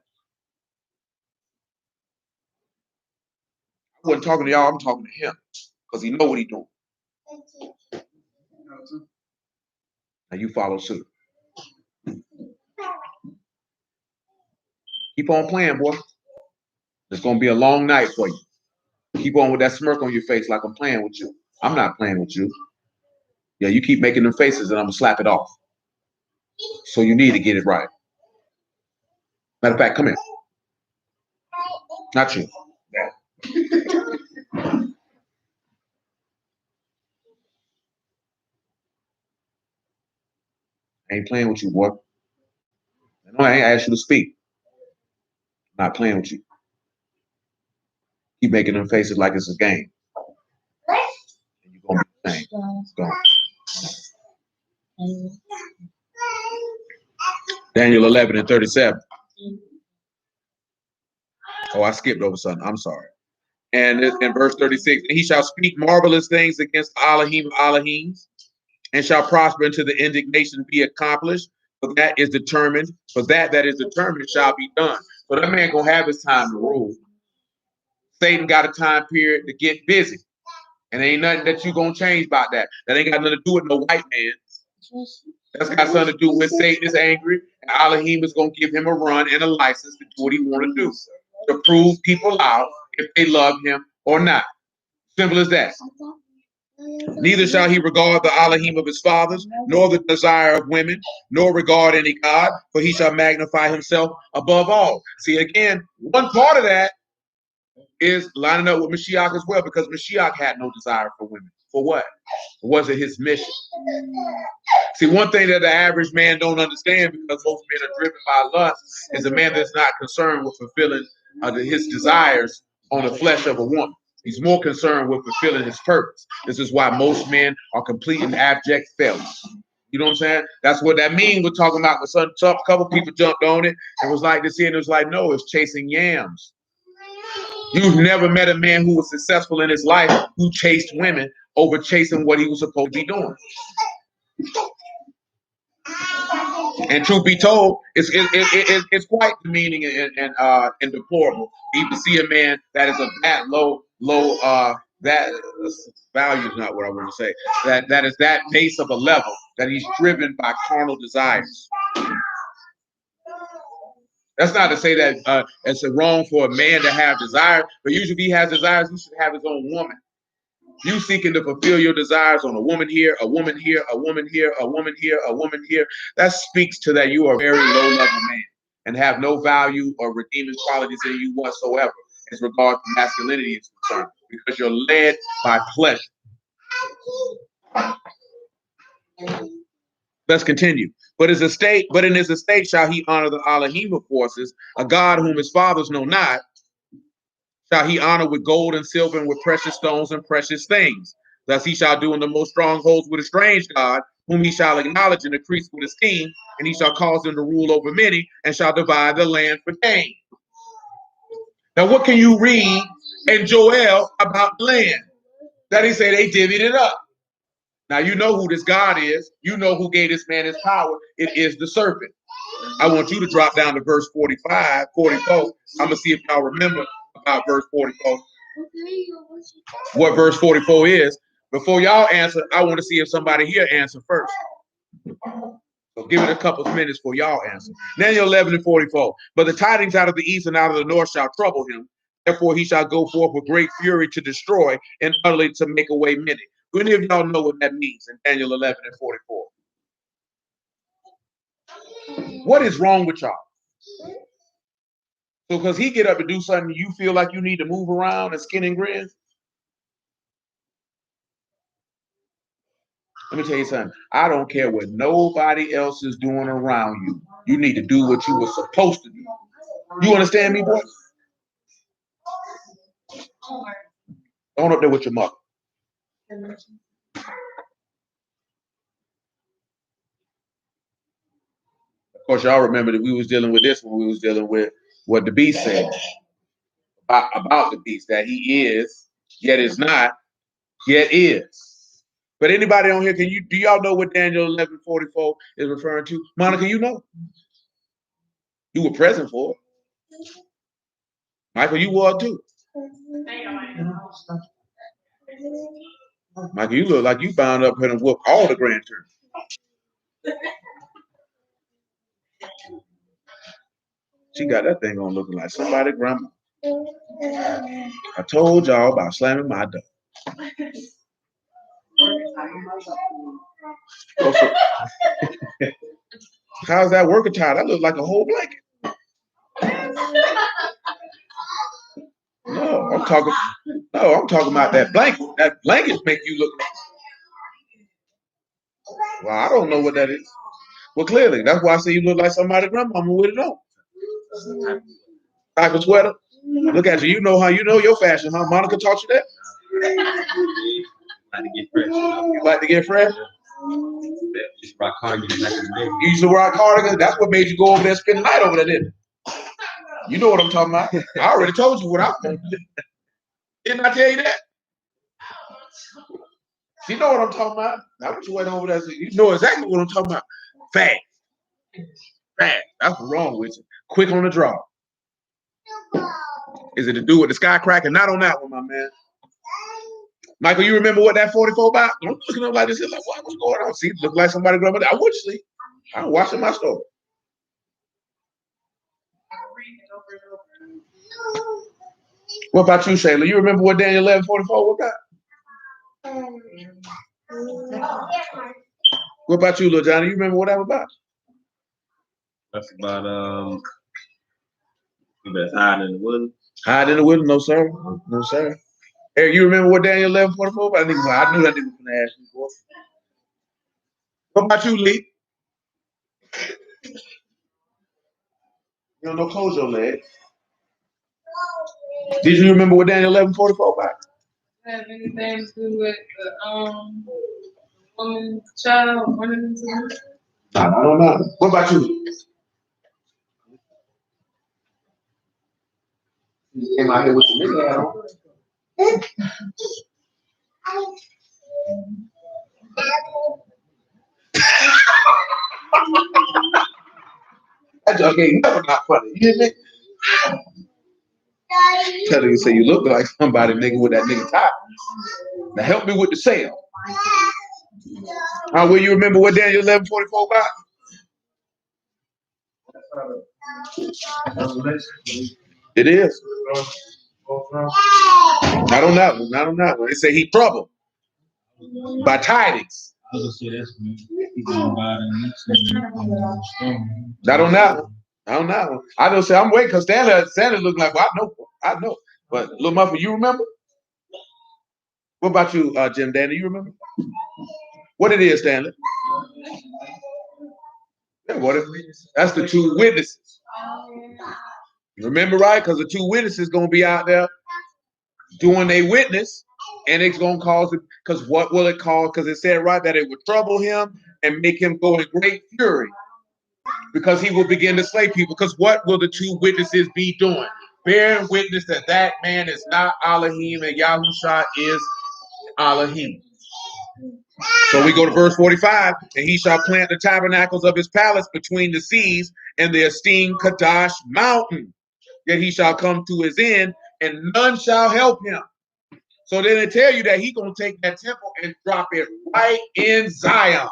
I wasn't talking to y'all, I'm talking to him. Because he know what he's doing. Now you follow suit. Keep on playing, boy. It's going to be a long night for you. Keep on with that smirk on your face like I'm playing with you. I'm not playing with you. Yeah, you keep making them faces and I'm going to slap it off. So you need to get it right. Matter of fact, come here. Not you. I ain't playing with you, boy. No, I ain't asked you to speak. I'm not playing with you. Keep making them faces like it's a game. And you're going to be the same. Go. Daniel 11:37. Oh, I skipped over something. I'm sorry. And in verse 36, and he shall speak marvelous things against Elohim of Elohims, and shall prosper until the indignation be accomplished. For that is determined. For that is determined shall be done. So that man gonna have his time to rule. Satan got a time period to get busy, and ain't nothing that you gonna change about that. That ain't got nothing to do with no white man. That's got something to do with Satan is angry, and Elohim is gonna give him a run and a license to do what he want to do, to prove people out if they love him or not. Simple as that. Neither shall he regard the Elohim of his fathers, nor the desire of women, nor regard any God, for he shall magnify himself above all. See, again, one part of that is lining up with Mashiach as well, because Mashiach had no desire for women. For what? Was it his mission? See, one thing that the average man don't understand, because most men are driven by lust, is a man that's not concerned with fulfilling his desires on the flesh of a woman. He's more concerned with fulfilling his purpose. This is why most men are complete and abject failures. You know what I'm saying? That's what that means. We're talking about a couple people jumped on it and was like this, and it was like, no, it's chasing yams. You've never met a man who was successful in his life who chased women over chasing what he was supposed to be doing. And truth be told, it's quite demeaning and deplorable even to see a man that is of that low that value is not what I want to say. That is that base of a level that he's driven by carnal desires. That's not to say that it's wrong for a man to have desire, but usually if he has desires, he should have his own woman. You seeking to fulfill your desires on a woman here, a woman here, a woman here, a woman here, a woman here. That speaks to that you are a very low level man and have no value or redeeming qualities in you whatsoever. as regards to masculinity is concerned, because you're led by pleasure. Let's continue. But in his estate shall he honor the Elohim of forces, a God whom his fathers know not, shall he honor with gold and silver and with precious stones and precious things. Thus he shall do in the most strongholds with a strange God, whom he shall acknowledge and increase with esteem, and he shall cause them to rule over many, and shall divide the land for gain. Now, what can you read in Joel about the land? That he said they divvied it up. Now, you know who this God is. You know who gave this man his power. It is the serpent. I want you to drop down to verse 45, 44. I'm going to see if y'all remember about verse 44. What verse 44 is. Before y'all answer, I want to see if somebody here answer first. So give it a couple of minutes for y'all answer. Daniel 11 and 44. But the tidings out of the east and out of the north shall trouble him. Therefore he shall go forth with great fury to destroy and utterly to make away many. Do any of y'all know what that means in Daniel 11 and 44? What is wrong with y'all? So because he get up and do something, you feel like you need to move around and skin and grin? Let me tell you something. I don't care what nobody else is doing around you. You need to do what you were supposed to do. You understand me, boy? Going up there with your mother. Of course, y'all remember that we was dealing with this when we was dealing with what the beast said about the beast, that he is, yet is not, yet is. But anybody on here, do y'all know what Daniel 11:44 is referring to? Monica, you know? You were present for it. Michael, you were too. Michael, you look like you bound up here and whoop all the grandchildren. She got that thing on looking like somebody's grandma. I told y'all about slamming my door. How's that work attire? That looks like a whole blanket. No, I'm talking about that blanket. That blanket make you look. Well, I don't know what that is. Well, clearly, that's why I say you look like somebody's grandmama with it on. Type of sweater. Look at you. You know your fashion, huh? Monica taught you that? Like to get fresh. You like to get fresh? Just rock cardigans back in the day. You used to rock cardigans? That's what made you go over there and spend the night over there, didn't it? You know what I'm talking about. I already told you what I'm going to do. Didn't I tell you that? You know what I'm talking about. That's what you went over there. So you know exactly what I'm talking about. Fast. Fast. That's what's wrong with you. Quick on the draw. Is it to do with the sky cracking? Not on that one, my man. Michael, you remember what that 44 about? I'm looking up like this. Like, what's going on? See, look like somebody grandmother. I would see. I'm watching my story. What about you, Shayla? You remember what Daniel 11:44 was about? What about you, little Johnny? You remember what that was about? That's about hiding in the woods. Hiding in the woods? No, sir. No, sir. Eric, you remember what Daniel 11:44 about? I knew that nigga was gonna ask you for. What about you, Lee? You don't know, close your legs. Did you remember what Daniel 11:44 about? Have anything to do with the woman, child, running into the I don't know. What about you? You came out here with the nigga hat on. That joke ain't never not funny. You hear me? Telling you, say you look like somebody, nigga, with that nigga top. Now help me with the sale. Will you remember what Daniel 11:44 about? It is. Not on that one. Not on that one. They say he troubled by tidings. I was gonna say that's people buy the Not on that one. I don't know. I don't say I'm waiting because Santa look like, well, I know. What, Little Muffin, you remember? What about you, Jim Danny? You remember? What it is, Stanley? Yeah, that's the two witnesses. Remember, right? Because the two witnesses gonna be out there doing a witness, and it's gonna cause it. Because what will it cause? Because it said right that it would trouble him and make him go in great fury, because he will begin to slay people. Because what will the two witnesses be doing? Bearing witness that that man is not Elohim and Yahusha is Elohim. So we go to verse 45, and he shall plant the tabernacles of his palace between the seas and the esteemed Kadash mountain. Yet he shall come to his end, and none shall help him. So then they tell you that he's going to take that temple and drop it right in Zion.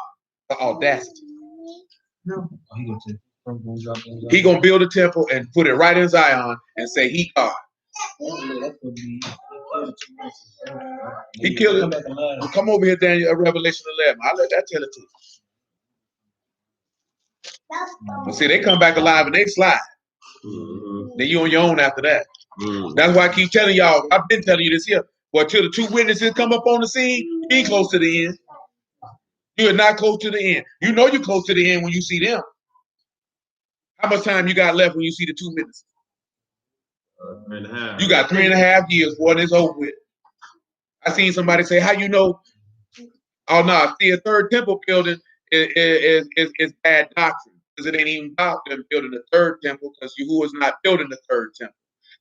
The audacity. He going to build a temple and put it right in Zion and say he God. He killed it. Well, come over here, Daniel, Revelation 11. I'll let that tell it to you. But see, they come back alive and they slide. Then you on your own after that. That's why I keep telling y'all. I've been telling you this here. But till the two witnesses come up on the scene, you ain't close to the end. You are not close to the end. You know you're close to the end when you see them. How much time you got left when you see the two witnesses? 3.5. You got 3.5 years, boy, and it's over with. I seen somebody say, how you know? Oh, no, see, a third temple building is bad doctrine, because it ain't even about them building a third temple, because Yahuwah is not building the third temple.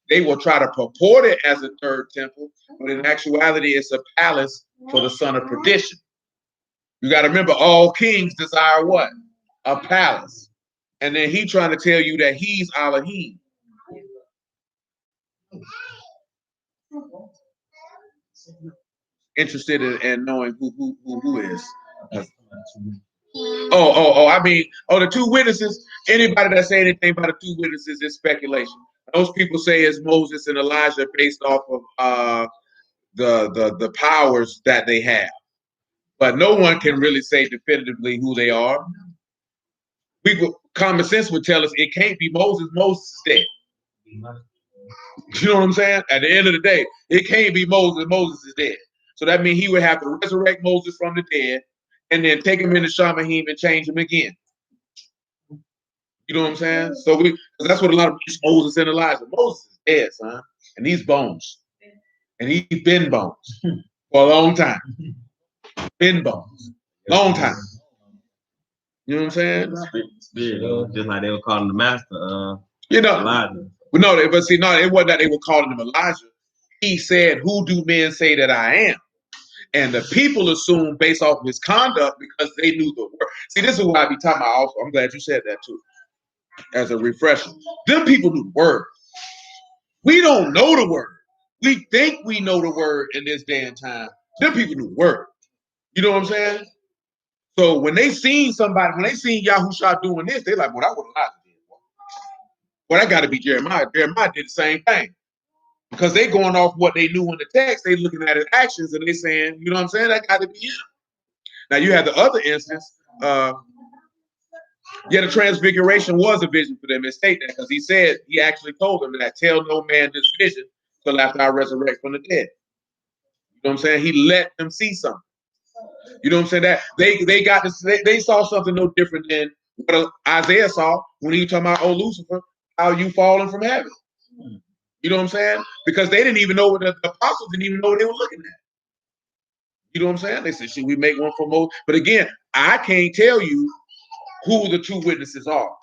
They will try to purport it as a third temple, but in actuality, it's a palace for the son of perdition. You got to remember, all kings desire what? A palace. And then he trying to tell you that he's Elohim. Interested in knowing who is. I mean, the two witnesses, anybody that say anything about the two witnesses is speculation. Those people say it's Moses and Elijah based off of the powers that they have. But no one can really say definitively who they are. Common sense would tell us it can't be Moses. Moses is dead. You know what I'm saying? At the end of the day, it can't be Moses. Moses is dead. So that means he would have to resurrect Moses from the dead and then take him into Shamahim and change him again. You know what I'm saying? So that's what a lot of Moses and Elijah. Moses is dead, son. And these bones. And he's been bones for a long time. Been bones. Long time. You know what I'm saying? Just like they were calling the master, Elijah. It wasn't that they were calling him Elijah. He said, who do men say that I am? And the people assumed based off of his conduct because they knew the word. See, this is what I be talking about also. I'm glad you said that too. As a refresher. Them people knew the word. We don't know the word. We think we know the word in this day and time. Them people knew the word. You know what I'm saying? So when they seen Yahusha doing this, they like, well, that was Elijah did. Well, that got to be Jeremiah. Jeremiah did the same thing. Because they going off what they knew in the text, they looking at his actions and they saying, you know what I'm saying? That got to be him. Now you have the other instance. The transfiguration was a vision for them. It stated that because he actually told them that tell no man this vision till after I resurrect from the dead. You know what I'm saying? He let them see something. You know what I'm saying? That they saw something no different than what Isaiah saw when he talking about, oh Lucifer, how you falling from heaven. You know what I'm saying? Because they didn't even know what the apostles didn't even know what they were looking at. You know what I'm saying? They said, should we make one for Moses? But again, I can't tell you who the two witnesses are.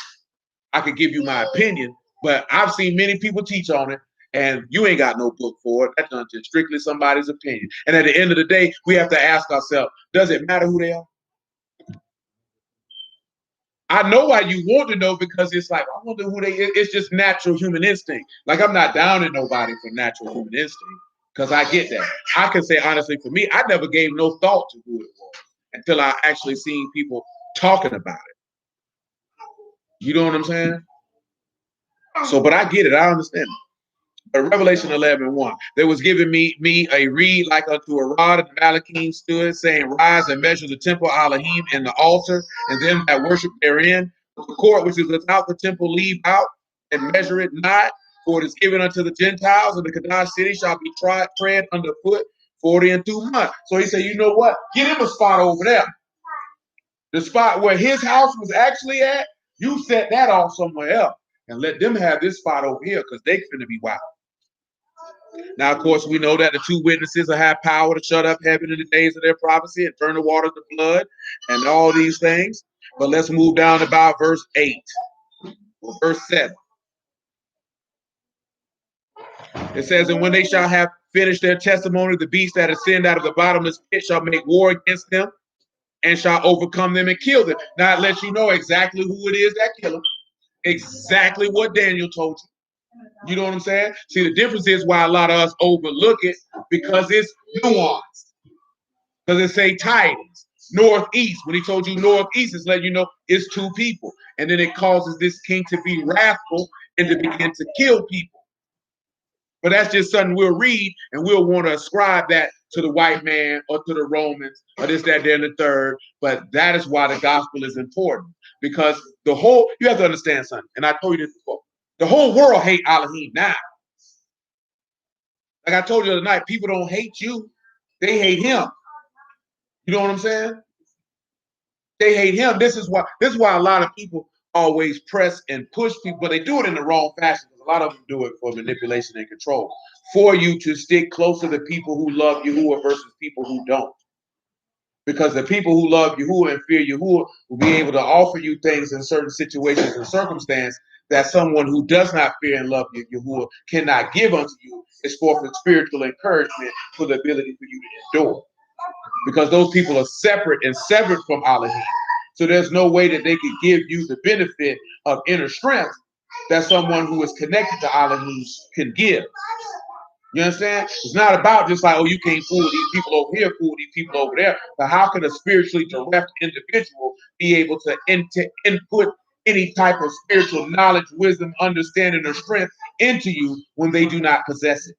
I could give you my opinion, but I've seen many people teach on it, and you ain't got no book for it. That's just strictly somebody's opinion. And at the end of the day, we have to ask ourselves, does it matter who they are? I know why you want to know, because it's like, I wonder who it's just natural human instinct. Like, I'm not down on nobody for natural human instinct, because I get that. I can say honestly, for me, I never gave no thought to who it was until I actually seen people talking about it. You know what I'm saying? So, but I get it. I understand it. But Revelation 11:1, there was given me a reed like unto a rod, and the Malachim stood, saying, rise and measure the temple Elohim and the altar, and them that worship therein. The court which is without the temple leave out, and measure it not, For it is given unto the Gentiles, and the Kadash city shall be tread underfoot 40 and 2 months. So he said, you know what? Get him a spot over there. The spot where his house was actually at, you set that off somewhere else and let them have this spot over here because they finna be wild. Now, of course, we know that the 2 witnesses will have power to shut up heaven in the days of their prophecy and turn the waters to blood and all these things. But let's move down to about verse 8 or verse 7. It says, and when they shall have finished their testimony, the beast that ascend out of the bottomless pit shall make war against them and shall overcome them and kill them. Now it lets you know exactly who it is that killed them. Exactly what Daniel told you. You know what I'm saying? See, the difference is why a lot of us overlook it because it's nuanced. Because it say tidings, northeast. When he told you northeast, it's letting you know it's 2 people. And then it causes this king to be wrathful and to begin to kill people. But that's just something we'll read and we'll want to ascribe that to the white man or to the Romans or this, that, there, and the third. But that is why the gospel is important. Because you have to understand something. And I told you this before. The whole world hate Elohim now. Like I told you the other night, people don't hate you. They hate him. You know what I'm saying? They hate him. This is why a lot of people always press and push people, but they do it in the wrong fashion. A lot of them do it for manipulation and control, for you to stick closer to people who love Yahuwah versus people who don't. Because the people who love Yahuwah and fear Yahuwah will be able to offer you things in certain situations and circumstances that someone who does not fear and love Yahuwah cannot give unto you. It's for spiritual encouragement, for the ability for you to endure. Because those people are separate and severed from Elohim. So there's no way that they could give you the benefit of inner strength that someone who is connected to Elohim can give. You understand? It's not about just like, oh, you can't fool these people over here, fool these people over there. But how can a spiritually direct individual be able to input any type of spiritual knowledge, wisdom, understanding, or strength into you when they do not possess it?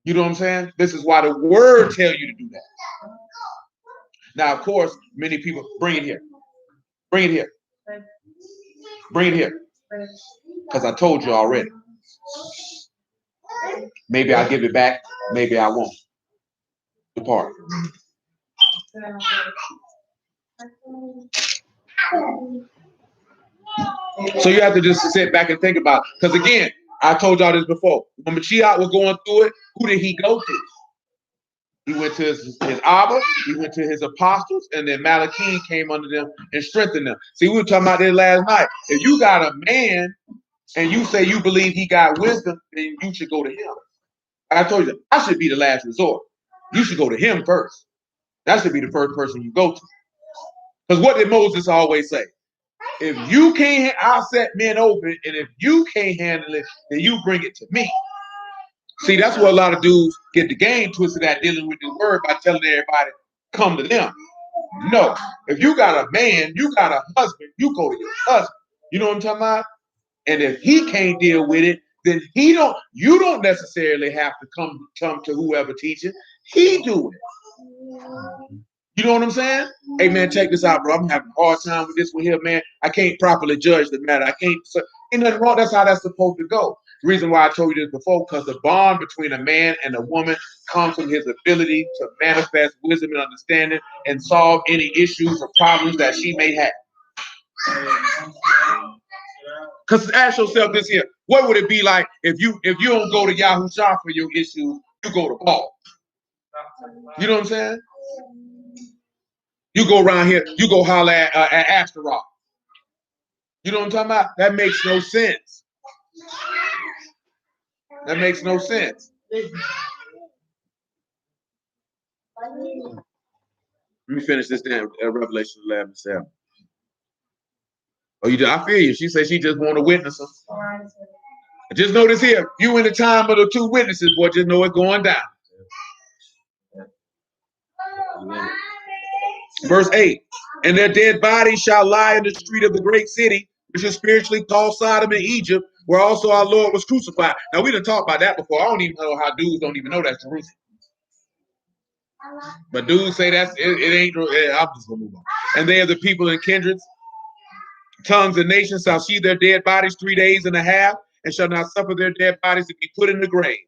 You know what I'm saying? This is why the word tells you to do that. Now, of course, many people bring it here. Bring it here. Bring it here. Because I told you already. Maybe I'll give it back. Maybe I won't. Depart. So you have to just sit back and think about it. Because again, I told y'all this before. When Mashiach was going through it, who did he go to? He went to his Abba, he went to his apostles, and then Malachi came under them and strengthened them. See, we were talking about this last night. If you got a man and you say you believe he got wisdom, then you should go to him. I told you, I should be the last resort. You should go to him first. That should be the first person you go to. Because what did Moses always say? If you can't, I'll set men open, and if you can't handle it, then you bring it to me. See, that's where a lot of dudes get the game twisted at dealing with the word by telling everybody, come to them. No. If you got a man, you got a husband, you go to your husband. You know what I'm talking about? And if he can't deal with it, then you don't necessarily have to come to whoever teaches. He do it. You know what I'm saying? Hey man, check this out, bro. I'm having a hard time with this one here, man. I can't properly judge the matter. I can't. Ain't nothing wrong. That's how that's supposed to go. The reason why I told you this before, because the bond between a man and a woman comes from his ability to manifest wisdom and understanding and solve any issues or problems that she may have. Because ask yourself this here: what would it be like if you don't go to Yahushua for your issues, you go to Paul? You know what I'm saying? You go around here, you go holler at Astaroth. You know what I'm talking about? That makes no sense. That makes no sense. Let me finish this damn Revelation 11:7. Oh, you did? I feel you. She said she just want to witness them. Just notice here, you in the time of the 2 witnesses, boy, just know it's going down. Verse 8, and their dead bodies shall lie in the street of the great city, which is spiritually called Sodom and Egypt, where also our Lord was crucified. Now, we done talked about that before. I don't even know how dudes don't even know that's Jerusalem. But dudes say it ain't. I'm just going to move on. And they are the people and kindreds, tongues and nations shall see their dead bodies 3 days and a half, and shall not suffer their dead bodies to be put in the grave.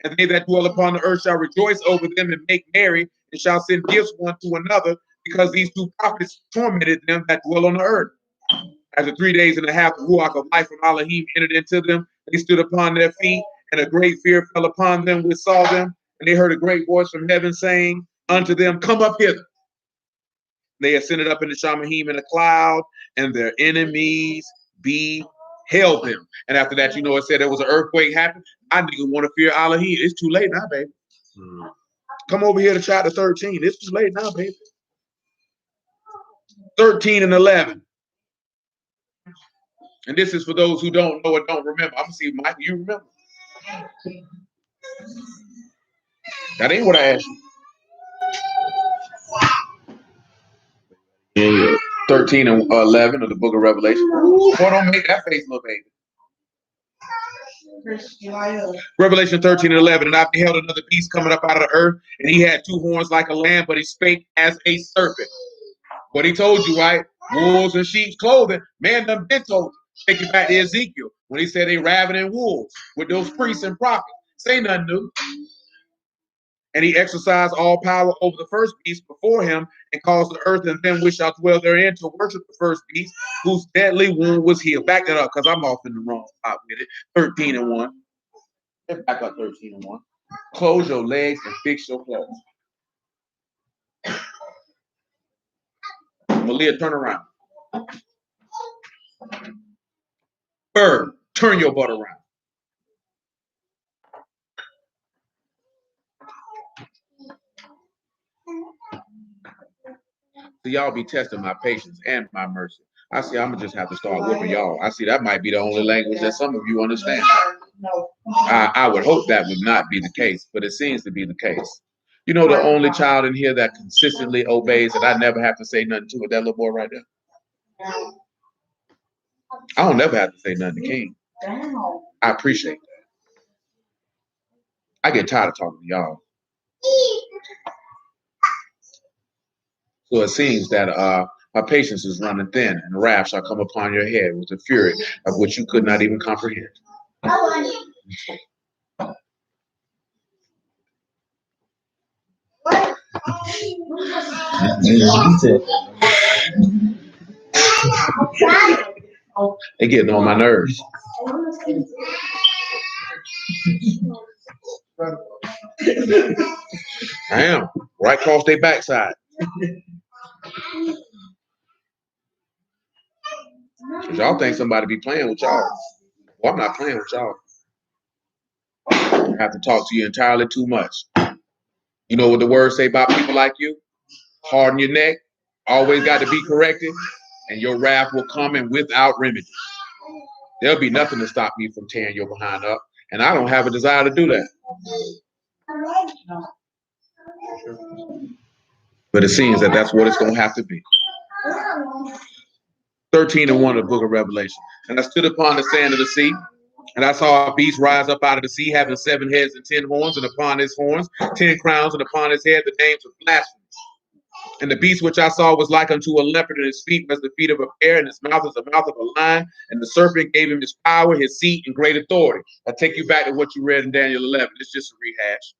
And they that dwell upon the earth shall rejoice over them and make merry, and shall send gifts one to another, because these two prophets tormented them that dwell on the earth. After 3 days and a half, the ruach of life from Elohim entered into them. They stood upon their feet, and a great fear fell upon them which saw them. And they heard a great voice from heaven saying unto them, Come up hither. They ascended up into Shamahim in a cloud, and their enemies beheld them. And after that, you know, it said there was an earthquake happened. I didn't want to fear Elohim. It's too late now, baby. Come over here to chapter 13. It's too late now, baby. 13 and 11. And this is for those who don't know or don't remember. I'm going to see, Mike, you remember? That ain't what I asked you. 13 and 11 of the book of Revelation. Ooh, boy, don't make that face, little baby. Revelation 13 and 11. And I beheld another beast coming up out of the earth, and he had 2 horns like a lamb, but he spake as a serpent. What he told you, right? Wolves and sheep's clothing. Man done been told you. Take you back to Ezekiel when he said they ravening wolves with those priests and prophets. Say nothing new. And he exercised all power over the first beast before him, and caused the earth and them which shall dwell therein to worship the first beast, whose deadly wound was healed. Back that up, because I'm off in the wrong spot with it. 13 and 1. Let's back up 13 and 1. Close your legs and fix your clothes. Malia, turn around. Bird, turn your butt around. So y'all be testing my patience and my mercy. I see I'm gonna just have to start whooping y'all. I see that might be the only language that some of you understand. I would hope that would not be the case, but it seems to be the case. You know, the only child in here that consistently obeys that I never have to say nothing to is that little boy right there. I don't never have to say nothing to King. I appreciate that. I get tired of talking to y'all. So it seems that my patience is running thin, and wrath shall come upon your head with the fury of which you could not even comprehend. They getting on my nerves. I am. Right across their backside. Cause y'all think somebody be playing with y'all. Well, I'm not playing with y'all. I have to talk to you entirely too much. You know what the words say about people like you? Harden your neck, always got to be corrected, and your wrath will come in without remedy. There'll be nothing to stop me from tearing your behind up, and I don't have a desire to do that. But it seems that that's what it's going to have to be. 13 and 1 of the book of Revelation. And I stood upon the sand of the sea, and I saw a beast rise up out of the sea, having 7 heads and 10 horns, and upon his horns 10 crowns, and upon his head the names of blasphemy. And the beast which I saw was like unto a leopard, and his feet was the feet of a bear, and his mouth is the mouth of a lion. And the serpent gave him his power, his seat, and great authority. I take you back to what you read in Daniel 11. It's just a rehash.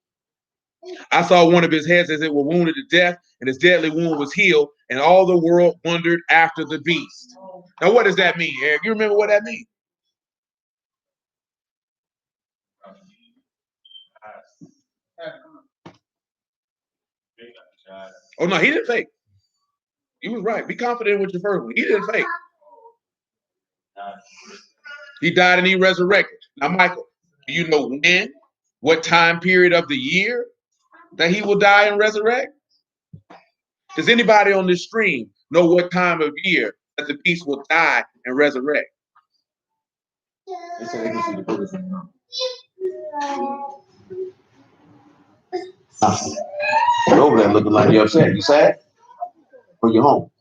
I saw one of his heads as it were wounded to death, and his deadly wound was healed, and all the world wondered after the beast. Now, what does that mean, Eric? You remember what that means? Oh, no, he didn't fake. You was right. Be confident with your first one. He didn't fake. He died and he resurrected. Now, Michael, do you know when, what time period of the year that he will die and resurrect? Does anybody on this stream know what time of year that the beast will die and resurrect? So they can see the person. You're over there looking like you're upset. You sad? Or you home?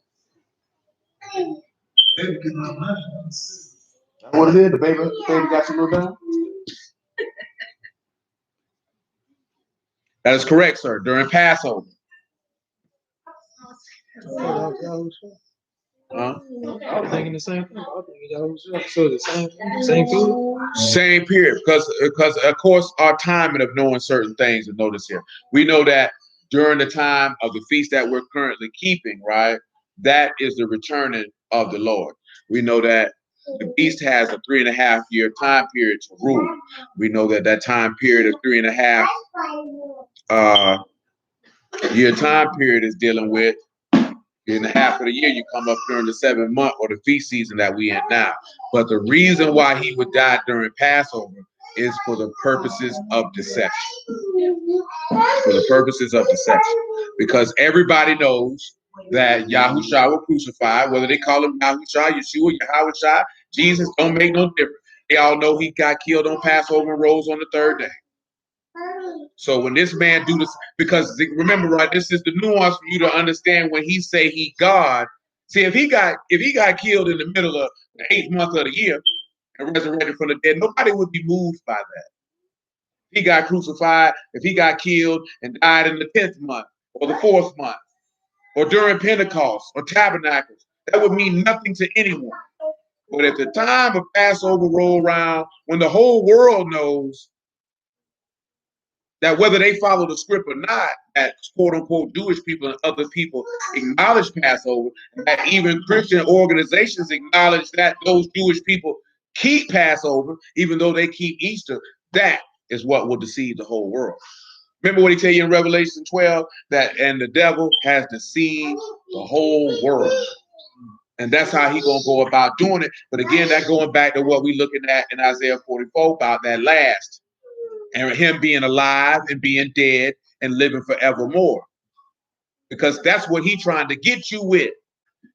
That's what it is. The baby got you little down. That is correct, sir. During Passover. Huh? I was thinking the same thing. I was thinking y'all was so the same food. Same period, because of course our timing of knowing certain things. And notice here, we know that during the time of the feast that we're currently keeping, right? That is the returning of the Lord. We know that the beast has a 3.5 year time period to rule. We know that that time period of 3.5 year time period is dealing with in half of the year. You come up during the 7th month or the feast season that we in now. But the reason why he would die during Passover is for the purposes of deception. For the purposes of deception. Because everybody knows that Yahushua was crucified, whether they call him Yahushua, Yeshua, Yahushua, Jesus, don't make no difference. They all know he got killed on Passover and rose on the 3rd day. So when this man do this, because remember, right, this is the nuance for you to understand when he say he God. See, if he got killed in the middle of the 8th month of the year and resurrected from the dead, nobody would be moved by that. If he got crucified, if he got killed and died in the 10th month or the 4th month or during Pentecost or Tabernacles, that would mean nothing to anyone. But at the time of Passover roll around, when the whole world knows that whether they follow the script or not, that quote unquote Jewish people and other people acknowledge Passover, that even Christian organizations acknowledge that those Jewish people keep Passover, even though they keep Easter, that is what will deceive the whole world. Remember what he tell you in Revelation 12, that and the devil has deceived the whole world. And that's how he gonna go about doing it. But again, that going back to what we looking at in Isaiah 44 about that last. And him being alive and being dead and living forevermore. Because that's what he's trying to get you with.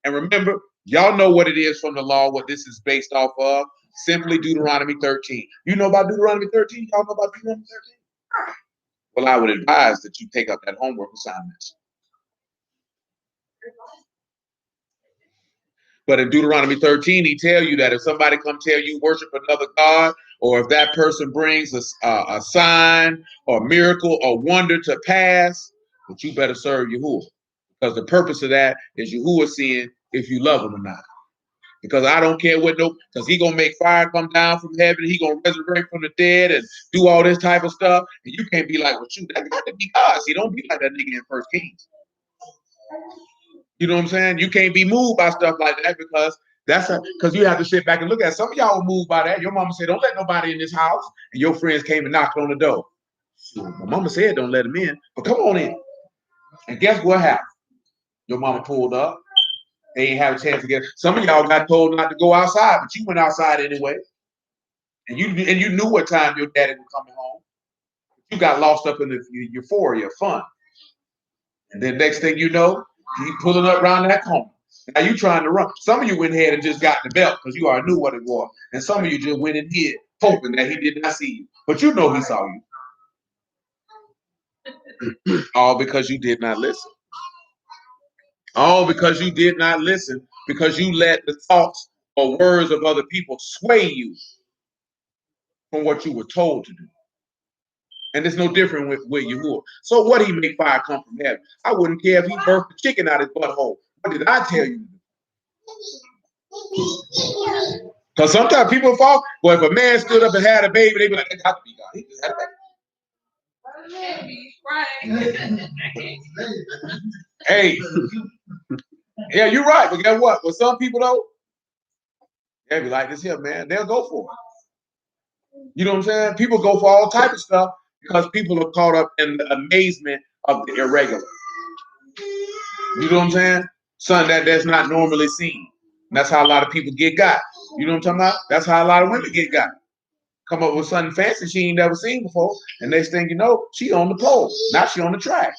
And remember, y'all know what it is from the law, what this is based off of. Simply Deuteronomy 13. You know about Deuteronomy 13? Y'all know about Deuteronomy 13? Well, I would advise that you take up that homework assignment. But in Deuteronomy 13, he tell you that if somebody come tell you worship another God, or if that person brings a sign or miracle or wonder to pass, that you better serve Yahuwah. Because the purpose of that is Yahuwah seeing if you love him or not. Because I don't care what because he gonna make fire come down from heaven, he gonna resurrect from the dead and do all this type of stuff. And you can't be like, well, shoot, that got to be God. See, don't be like that nigga in 1 Kings. You know what I'm saying? You can't be moved by stuff like that because because you have to sit back and look at it. Some of y'all were moved by that. Your mama said, don't let nobody in this house. And your friends came and knocked on the door. My mama said, don't let them in, but come on in. And guess what happened? Your mama pulled up. They ain't have a chance to get. Some of y'all got told not to go outside, but you went outside anyway. And you knew what time your daddy was coming home. You got lost up in the euphoria of fun. And then next thing you know, he pulling up around that corner. Now you trying to run. Some of you went ahead and just got the belt because you already knew what it was. And some of you just went and hid, hoping that he did not see you. But you know he saw you. All because you did not listen. All because you did not listen, because you let the thoughts or words of other people sway you from what you were told to do. And it's no different with Yahuwah. So what he make fire come from heaven? I wouldn't care if he birthed the chicken out his butthole. What did I tell you? Because sometimes people fall. Well, if a man stood up and had a baby, they'd be like, that got to be God. He just had a baby. Hey. Yeah, you're right. But guess what? With some people, though, they'll be like this here, man. They'll go for it. You know what I'm saying? People go for all type of stuff because people are caught up in the amazement of the irregular. You know what I'm saying? Something that's not normally seen. And that's how a lot of people get got. You know what I'm talking about? That's how a lot of women get got. Come up with something fancy she ain't never seen before. And next thing you know, she on the pole. Now she on the track.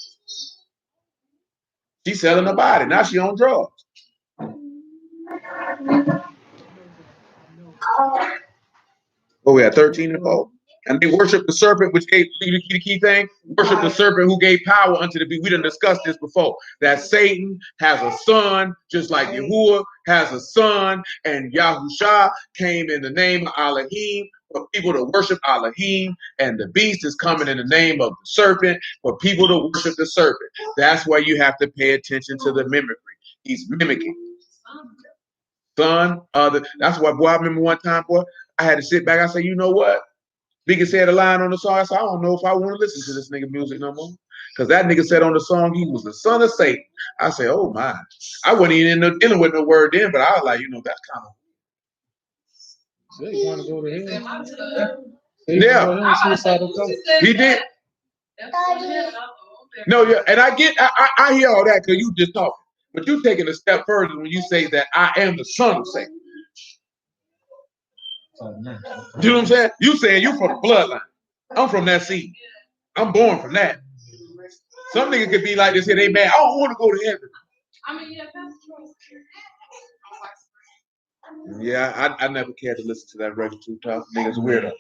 She selling her body. Now she on drugs. What we at 13 and 4? And they worship the serpent, which gave the key thing. Worship the serpent who gave power unto the beast. We done discussed this before. That Satan has a son, just like Yahuwah has a son, and Yahusha came in the name of Elohim for people to worship Elohim, and the beast is coming in the name of the serpent for people to worship the serpent. That's why you have to pay attention to the mimicry. He's mimicking. Son, that's why, boy, I remember one time, boy, I had to sit back. I said, you know what? Nigga said a line on the song. I said, I don't know if I want to listen to this nigga music no more. Because that nigga said on the song he was the son of Satan. I said, oh my. I wasn't even dealing with no word then, but I was like, that's kind of. So you want to go to hell? Yeah. He did. No, yeah, and I hear all that because you just talking. But you taking a step further when you say that I am the son of Satan. You know what I'm saying? You saying you from the bloodline. I'm from that seed. I'm born from that. Some niggas could be like this here, they mad. I don't want to go to heaven. I mean, yeah, that's true. Yeah, I never cared to listen to that record too tough. Niggas weirdo.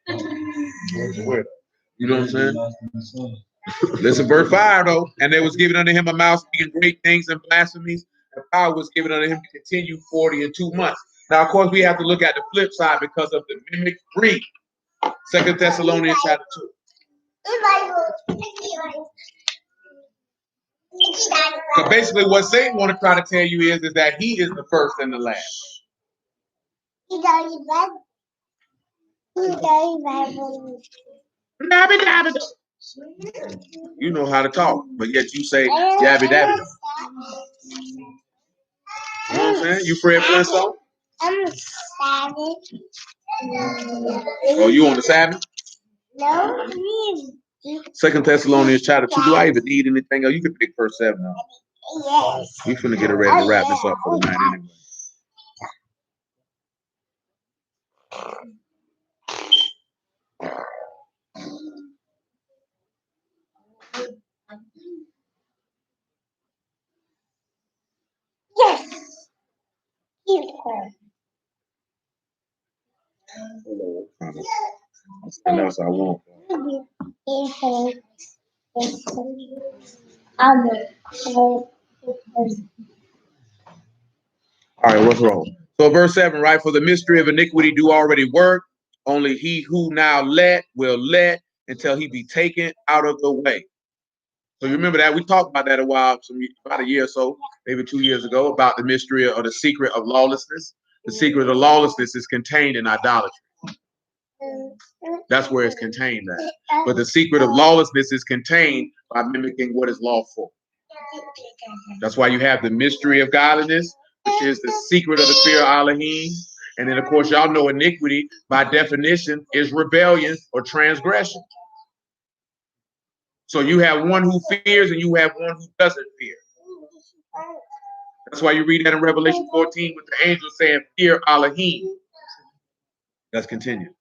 Weirdo. You know what I'm saying? Listen, verse 5 though, and there was given unto him a mouth speaking great things and blasphemies, and power was given unto him to continue 42 months. Now, of course, we have to look at the flip side because of the mimic greed. 2 Thessalonians chapter 2. So basically, what Satan want to try to tell you is that he is the first and the last. You know how to talk, but yet you say yabby dabby. You know what I'm saying? You Fred Flintstone? I'm savage. Oh, you on the Sabbath? No, please. 2 Thessalonians chapter 2. Do I even need anything else? You can pick verse 7 now. Yes. We finna get ready to wrap this up for the night anyway. Yes. Hello. And that's I want. All right, what's wrong? So verse 7, right? For the mystery of iniquity do already work. Only he who now let will let until he be taken out of the way. So you remember that? We talked about that about a year or so, maybe 2 years ago, about the mystery or the secret of lawlessness. The secret of lawlessness is contained in idolatry. That's where it's contained at. But the secret of lawlessness is contained by mimicking what is lawful. That's why you have the mystery of godliness, which is the secret of the fear of Elohim. And then, of course, y'all know iniquity, by definition, is rebellion or transgression. So you have one who fears and you have one who doesn't fear. That's why you read that in Revelation 14 with the angel saying, fear Elohim. Let's continue.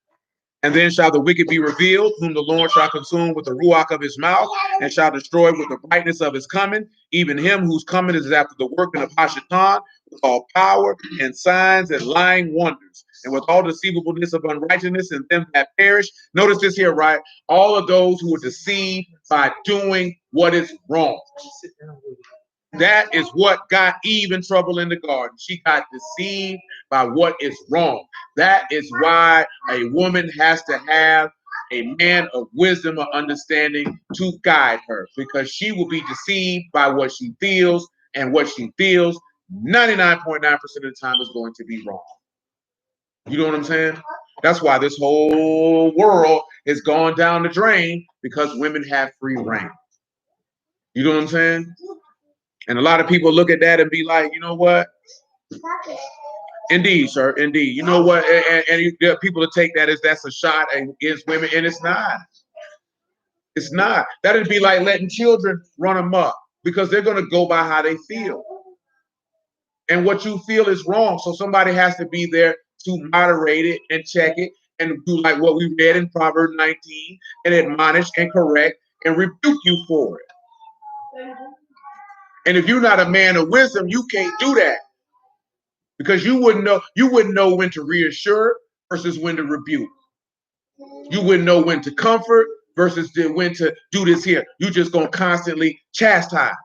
And then shall the wicked be revealed, whom the Lord shall consume with the ruach of his mouth, and shall destroy with the brightness of his coming, even him whose coming is after the working of Hashatan, with all power and signs and lying wonders, and with all deceivableness of unrighteousness in them that perish. Notice this here, right? All of those who are deceived by doing what is wrong. That is what got Eve in trouble in the garden. She got deceived by what is wrong. That is why a woman has to have a man of wisdom or understanding to guide her, because she will be deceived by what she feels, and what she feels 99.9% of the time is going to be wrong. You know what I'm saying? That's why this whole world is gone down the drain, because women have free reign. You know what I'm saying? And a lot of people look at that and be like, you know what? Indeed, sir. Indeed. You know what? And there are people to take that as that's a shot against women, and it's not. It's not. That'd be like letting children run amok, because they're going to go by how they feel. And what you feel is wrong. So somebody has to be there to moderate it and check it and do like what we read in Proverbs 19 and admonish and correct and rebuke you for it. And if you're not a man of wisdom, you can't do that, because you wouldn't know when to reassure versus when to rebuke. You wouldn't know when to comfort versus when to do this here. You just gonna constantly chastise.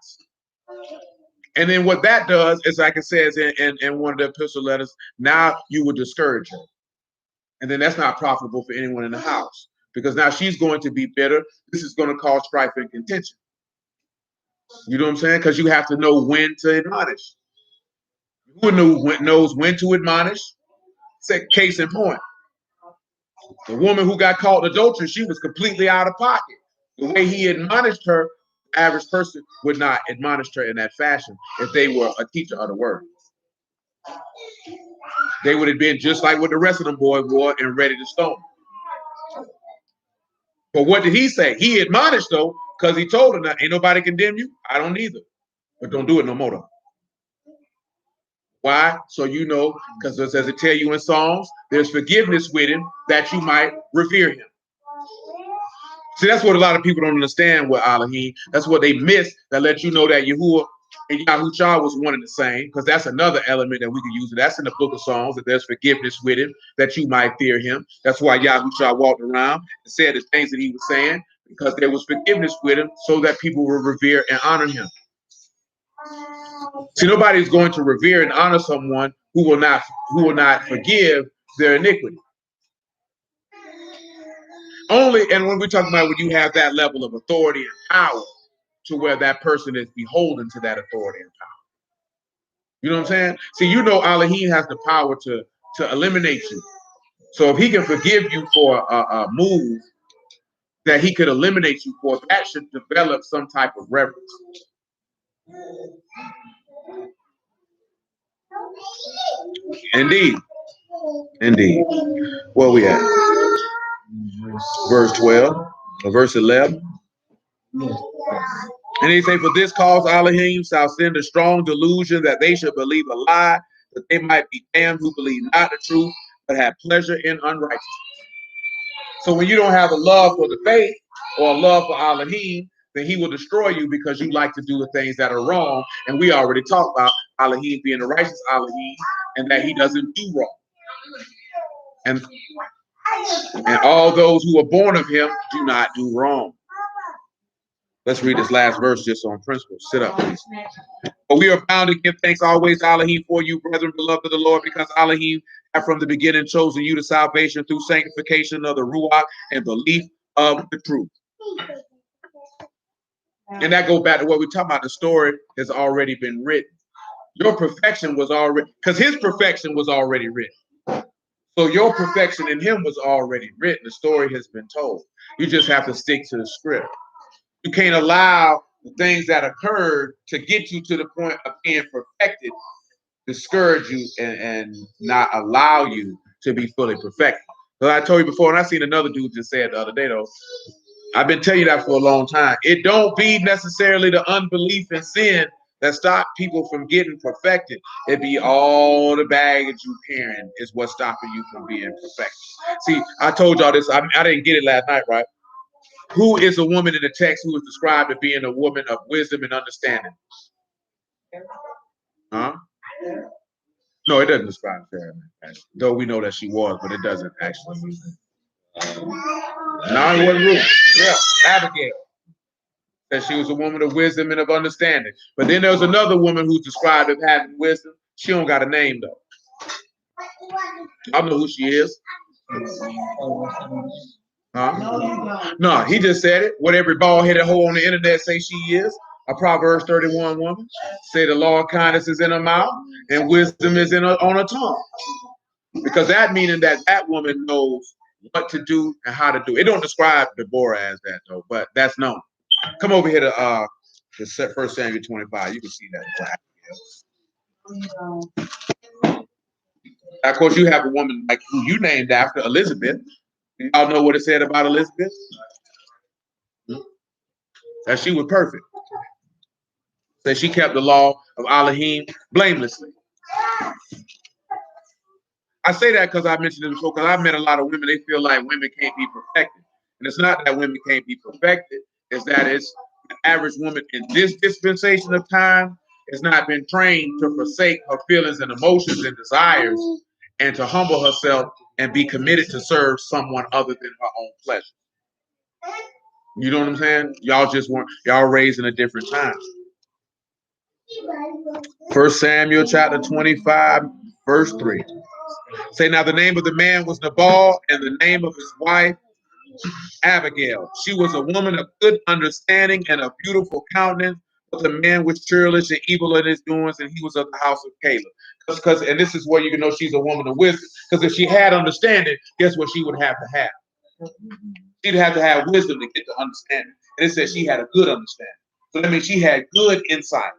And then what that does is, like it says in one of the epistle letters, now you will discourage her. And then that's not profitable for anyone in the house, because now she's going to be bitter. This is going to cause strife and contention. You know what I'm saying? Because you have to know when to admonish. knows when to admonish. Case in point, the woman who got caught in adultery, she was completely out of pocket. The way he admonished her, the average person would not admonish her in that fashion if they were a teacher of the word. They would have been just like what the rest of them boys were and ready to stone. But what did he say? He admonished though, because he told her, "Ain't nobody condemn you. I don't either. But don't do it no more though." Why? So you know, because as it tell you in Psalms, there's forgiveness with him that you might revere him. See, that's what a lot of people don't understand with Elohim. That's what they miss that let you know that Yahuwah and Yahushua was one and the same, because that's another element that we can use. That's in the book of Psalms, that there's forgiveness with him, that you might fear him. That's why Yahushua walked around and said the things that he was saying, because there was forgiveness with him so that people will revere and honor him. See, nobody's going to revere and honor someone who will not forgive their iniquity. Only, and when we talk about when you have that level of authority and power to where that person is beholden to that authority and power. You know what I'm saying? See, you know Elohim has the power to eliminate you. So if he can forgive you for a move that he could eliminate you for, that should develop some type of reverence. Indeed. Where we at? Verse 12 or verse 11. And he say, "For this cause Elohim shall send a strong delusion, that they should believe a lie, that they might be damned who believe not the truth, but have pleasure in unrighteousness." So when you don't have a love for the faith or a love for Elohim, then he will destroy you because you like to do the things that are wrong. And we already talked about Elohim being the righteous Elohim and that he doesn't do wrong. And all those who are born of him do not do wrong. Let's read this last verse just on principle. Sit up, please. "But we are bound to give thanks always, Elohim, for you, brethren, beloved of the Lord, because Elohim have from the beginning chosen you to salvation through sanctification of the Ruach and belief of the truth." And that goes back to what we talked about. The story has already been written. Your perfection was already, because his perfection was already written. So your perfection in him was already written. The story has been told. You just have to stick to the script. You can't allow the things that occurred to get you to the point of being perfected, discourage you and not allow you to be fully perfected. But I told you before, and I seen another dude just say it the other day though, I've been telling you that for a long time. It don't be necessarily the unbelief and sin that stop people from getting perfected. It be all the baggage you carrying is what's stopping you from being perfected. See, I told y'all this. I didn't get it last night, right? Who is a woman in the text who is described as being a woman of wisdom and understanding? Huh? No, it doesn't describe Sarah, though we know that she was, but it doesn't actually. No, it wasn't Ruth. Yeah, Abigail. That she was a woman of wisdom and of understanding. But then there's another woman who's described as having wisdom. She don't got a name though. I don't know who she is. Huh? No, he just said it. What every bald-headed hoe on the internet say she is. A Proverbs 31 woman. Say the law of kindness is in her mouth and wisdom is on her tongue. Because that meaning that woman knows what to do and how to do. It don't describe Deborah as that though, but that's known. Come over here to the 1 Samuel 25. You can see that. Of course, you have a woman like who you named after, Elizabeth. Y'all know what it said about Elizabeth? That she was perfect. That she kept the law of Elohim blamelessly. I say that because I mentioned it before, because I've met a lot of women, they feel like women can't be perfected. And it's not that women can't be perfected, it's that it's the average woman in this dispensation of time has not been trained to forsake her feelings and emotions and desires and to humble herself and be committed to serve someone other than her own pleasure. You know what I'm saying? Y'all raised in a different time. 1 Samuel chapter 25, verse 3. Say, now the name of the man was Nabal, and the name of his wife Abigail. She was a woman of good understanding and a beautiful countenance, but the man was churlish and evil in his doings, and he was of the house of Caleb. Because and this is where you can know she's a woman of wisdom. Because if she had understanding, guess what she would have to have? She'd have to have wisdom to get the understanding. And it says she had a good understanding. So that means she had good insight.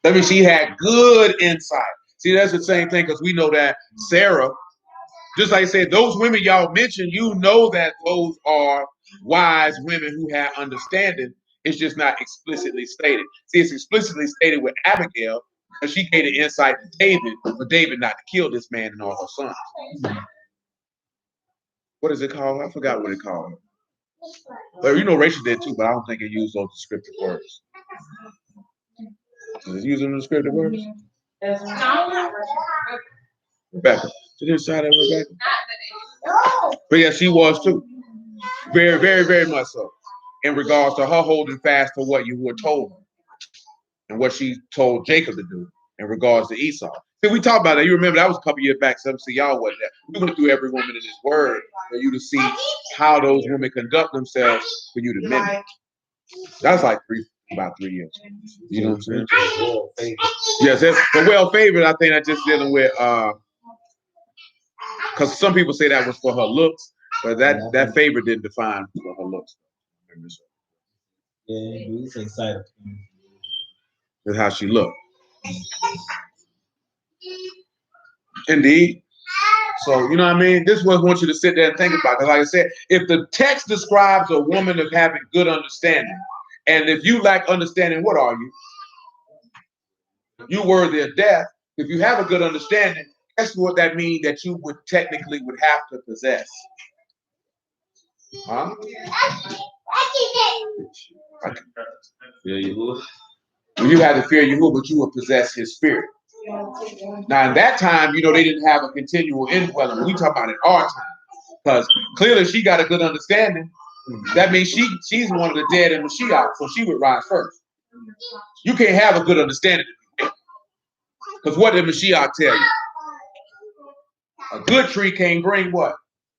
That means she had good insight. See, that's the same thing because we know that Sarah, just like I said, those women y'all mentioned, you know that those are wise women who have understanding. It's just not explicitly stated. See, it's explicitly stated with Abigail because she gave the insight to David, for David not to kill this man and all her sons. What is it called? I forgot what it called. Well, you know Rachel did too, but I don't think it used those descriptive words. Is it using the descriptive words? Rebecca. She didn't shout at Rebecca. But yeah, she was too. Very, very, very much so. In regards to her holding fast to what you were told her and what she told Jacob to do in regards to Esau. See, we talked about that. You remember that was a couple years back. Some see y'all wasn't there. We went through every woman in this word for you to see how those women conduct themselves for you to mimic. That was like about 3 years. You know what I'm saying? Yes, but well favored. I think that's just dealing with because some people say that was for her looks, but that favor didn't define for her looks. Yeah, he's excited. That's how she looked. Indeed. So, you know what I mean? This is what I want you to sit there and think about. Because like I said, if the text describes a woman of having good understanding, and if you lack understanding, what are you? You worthy of death. If you have a good understanding, guess what that means that you would technically would have to possess. Huh? Yeah, you would. You had to fear Yahuwah, but you would possess his spirit. Now, in that time, you know, they didn't have a continual indwelling. We talk about it our time. Because clearly she got a good understanding. That means she's one of the dead in Mashiach, so she would rise first. You can't have a good understanding. Because what did Mashiach tell you? A good tree can't bring what?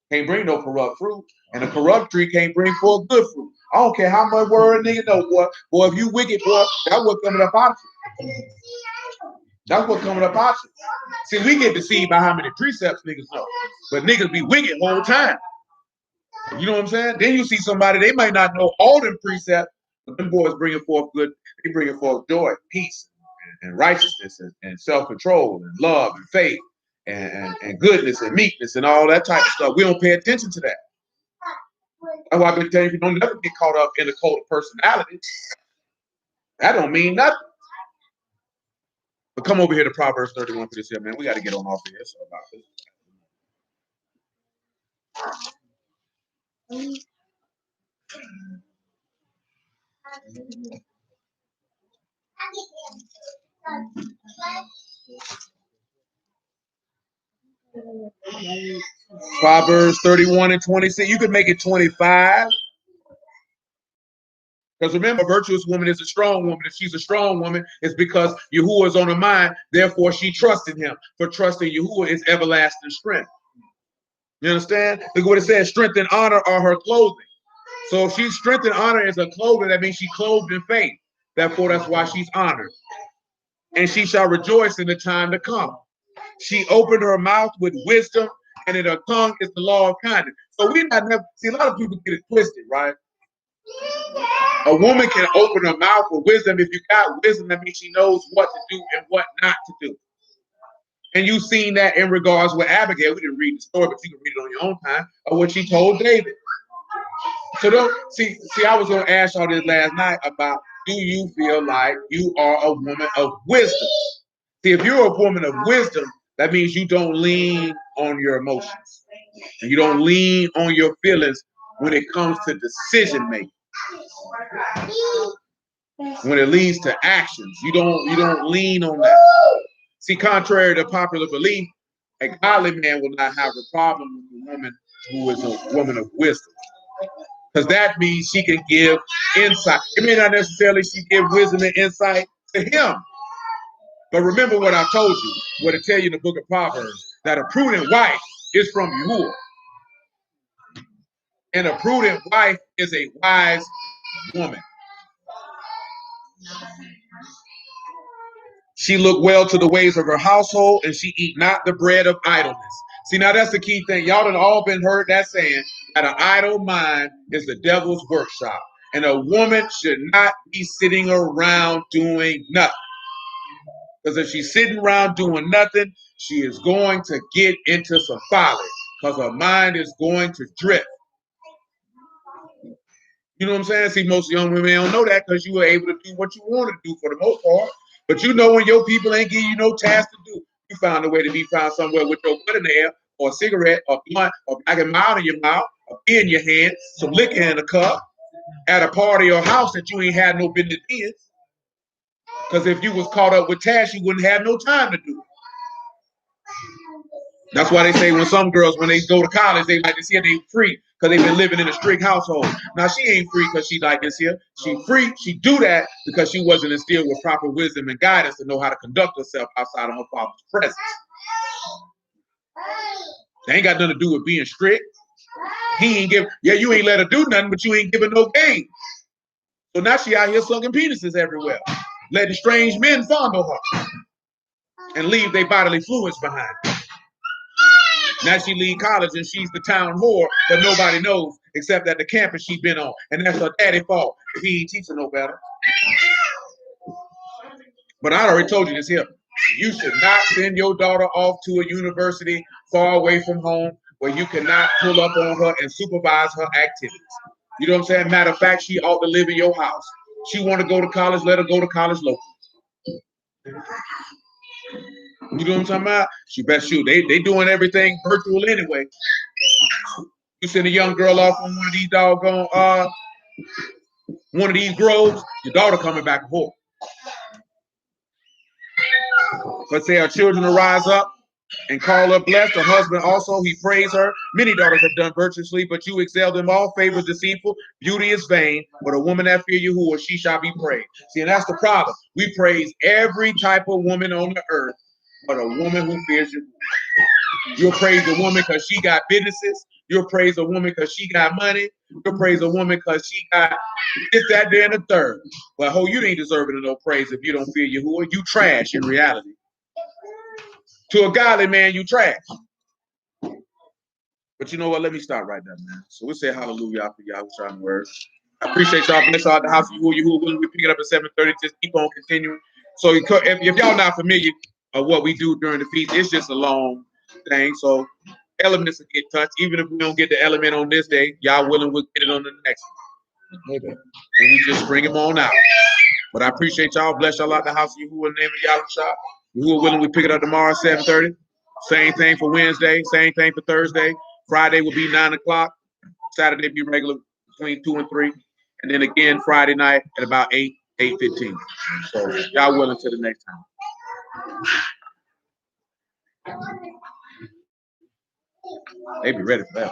Can't bring no corrupt fruit. And a corrupt tree can't bring forth good fruit. I don't care how much word a nigga know, boy. Boy, if you wicked, boy, that's what coming up out of you. That's what coming up out of you. See, we get deceived by how many precepts niggas know. But niggas be wicked the whole time. You know what I'm saying? Then you see somebody, they might not know all them precepts, but them boys bringing forth good, they bringing forth joy, peace, and righteousness, and self-control, and love, and faith, and goodness, and meekness, and all that type of stuff. We don't pay attention to that. That's why I've been telling you, don't never get caught up in the cult of personality. That don't mean nothing. But come over here to Proverbs 31 for this here, man. We got to get on off of here. So about this. Proverbs 31 and 26. You could make it 25. Because remember, a virtuous woman is a strong woman. If she's a strong woman, it's because Yahuwah is on her mind. Therefore, she trusted him. For trusting Yahuwah is everlasting strength. You understand? Look what it says. Strength and honor are her clothing. So if she's strength and honor is her clothing, that means she's clothed in faith. Therefore, that's why she's honored. And she shall rejoice in the time to come. She opened her mouth with wisdom, and in her tongue is the law of kindness. So we not never see a lot of people get it twisted, right? A woman can open her mouth with wisdom. If you got wisdom, that means she knows what to do and what not to do. And you've seen that in regards with Abigail. We didn't read the story, but you can read it on your own time of what she told David. So don't see, I was going to ask y'all this last night about, do you feel like you are a woman of wisdom? See, if you're a woman of wisdom, that means you don't lean on your emotions. And you don't lean on your feelings when it comes to decision making. When it leads to actions, you don't lean on that. See, contrary to popular belief, a godly man will not have a problem with a woman who is a woman of wisdom. Because that means she can give insight. It may not necessarily she give wisdom and insight to him. But remember what I told you, what it tell you in the book of Proverbs, that a prudent wife is from Yahuwah. And a prudent wife is a wise woman. She look well to the ways of her household, and she eat not the bread of idleness. See, now that's the key thing. Y'all done all been heard that saying that an idle mind is the devil's workshop. And a woman should not be sitting around doing nothing. Because if she's sitting around doing nothing, she is going to get into some folly. Because her mind is going to drift. You know what I'm saying? See, most young women don't know that because you were able to do what you want to do for the most part. But you know when your people ain't giving you no task to do, you found a way to be found somewhere with your foot in the air, or a cigarette, or blunt, or black and mild in your mouth, or beer in your hand, some liquor in a cup, at a party or house that you ain't had no business in. Because if you was caught up with tasks, you wouldn't have no time to do it. That's why they say when some girls, when they go to college, they like to see they free because they've been living in a strict household. Now she ain't free because she like this here. She free. She do that because she wasn't instilled with proper wisdom and guidance to know how to conduct herself outside of her father's presence. They ain't got nothing to do with being strict. He ain't give. Yeah, you ain't let her do nothing, but you ain't giving no game. So now she out here sucking penises everywhere, letting strange men fondle her and leave their bodily fluids behind. Now she leave college and she's the town whore, but nobody knows except at the campus she been on. And that's her daddy's fault if he ain't teaching no better. But I already told you this here. You should not send your daughter off to a university far away from home where you cannot pull up on her and supervise her activities. You know what I'm saying? Matter of fact, she ought to live in your house. She want to go to college, let her go to college locally. You know what I'm talking about? She best shoot. They doing everything virtual anyway. You send a young girl off on one of these doggone one of these groves, your daughter coming back and forth. But say her children will rise up and call her blessed. Her husband also, he praise her. Many daughters have done virtuously, but you excel them all. Favor is deceitful, beauty is vain, but a woman that fear you, who or she shall be praised. See, and that's the problem. We praise every type of woman on the earth, but a woman who fears you. You'll praise a woman because she got businesses. You'll praise a woman because she got money. You'll praise a woman because she got this, that, there, and the third. But ho, you ain't deserving of no praise if you don't fear Yahuwah. You trash in reality. To a godly man, you trash. But you know what? Let me stop right there, man. So we say hallelujah for Yahushua's word. I appreciate y'all. Bless y'all at the house of Yahuwah. When we pick it up at 7:30, just keep on continuing. So if y'all not familiar of what we do during the feast, it's just a long thing. So elements will get touched. Even if we don't get the element on this day, y'all willing, we'll get it on the next one. Okay. And we just bring him on out. But I appreciate y'all. Bless y'all out the house of Yahuwah in the name of Yahushua. Yahuwah willing, we pick it up tomorrow at 7:30. Same thing for Wednesday. Same thing for Thursday. Friday will be 9 o'clock. Saturday be regular between 2 and 3. And then again Friday night at about 8:15. So y'all willing to the next time. They be ready for that.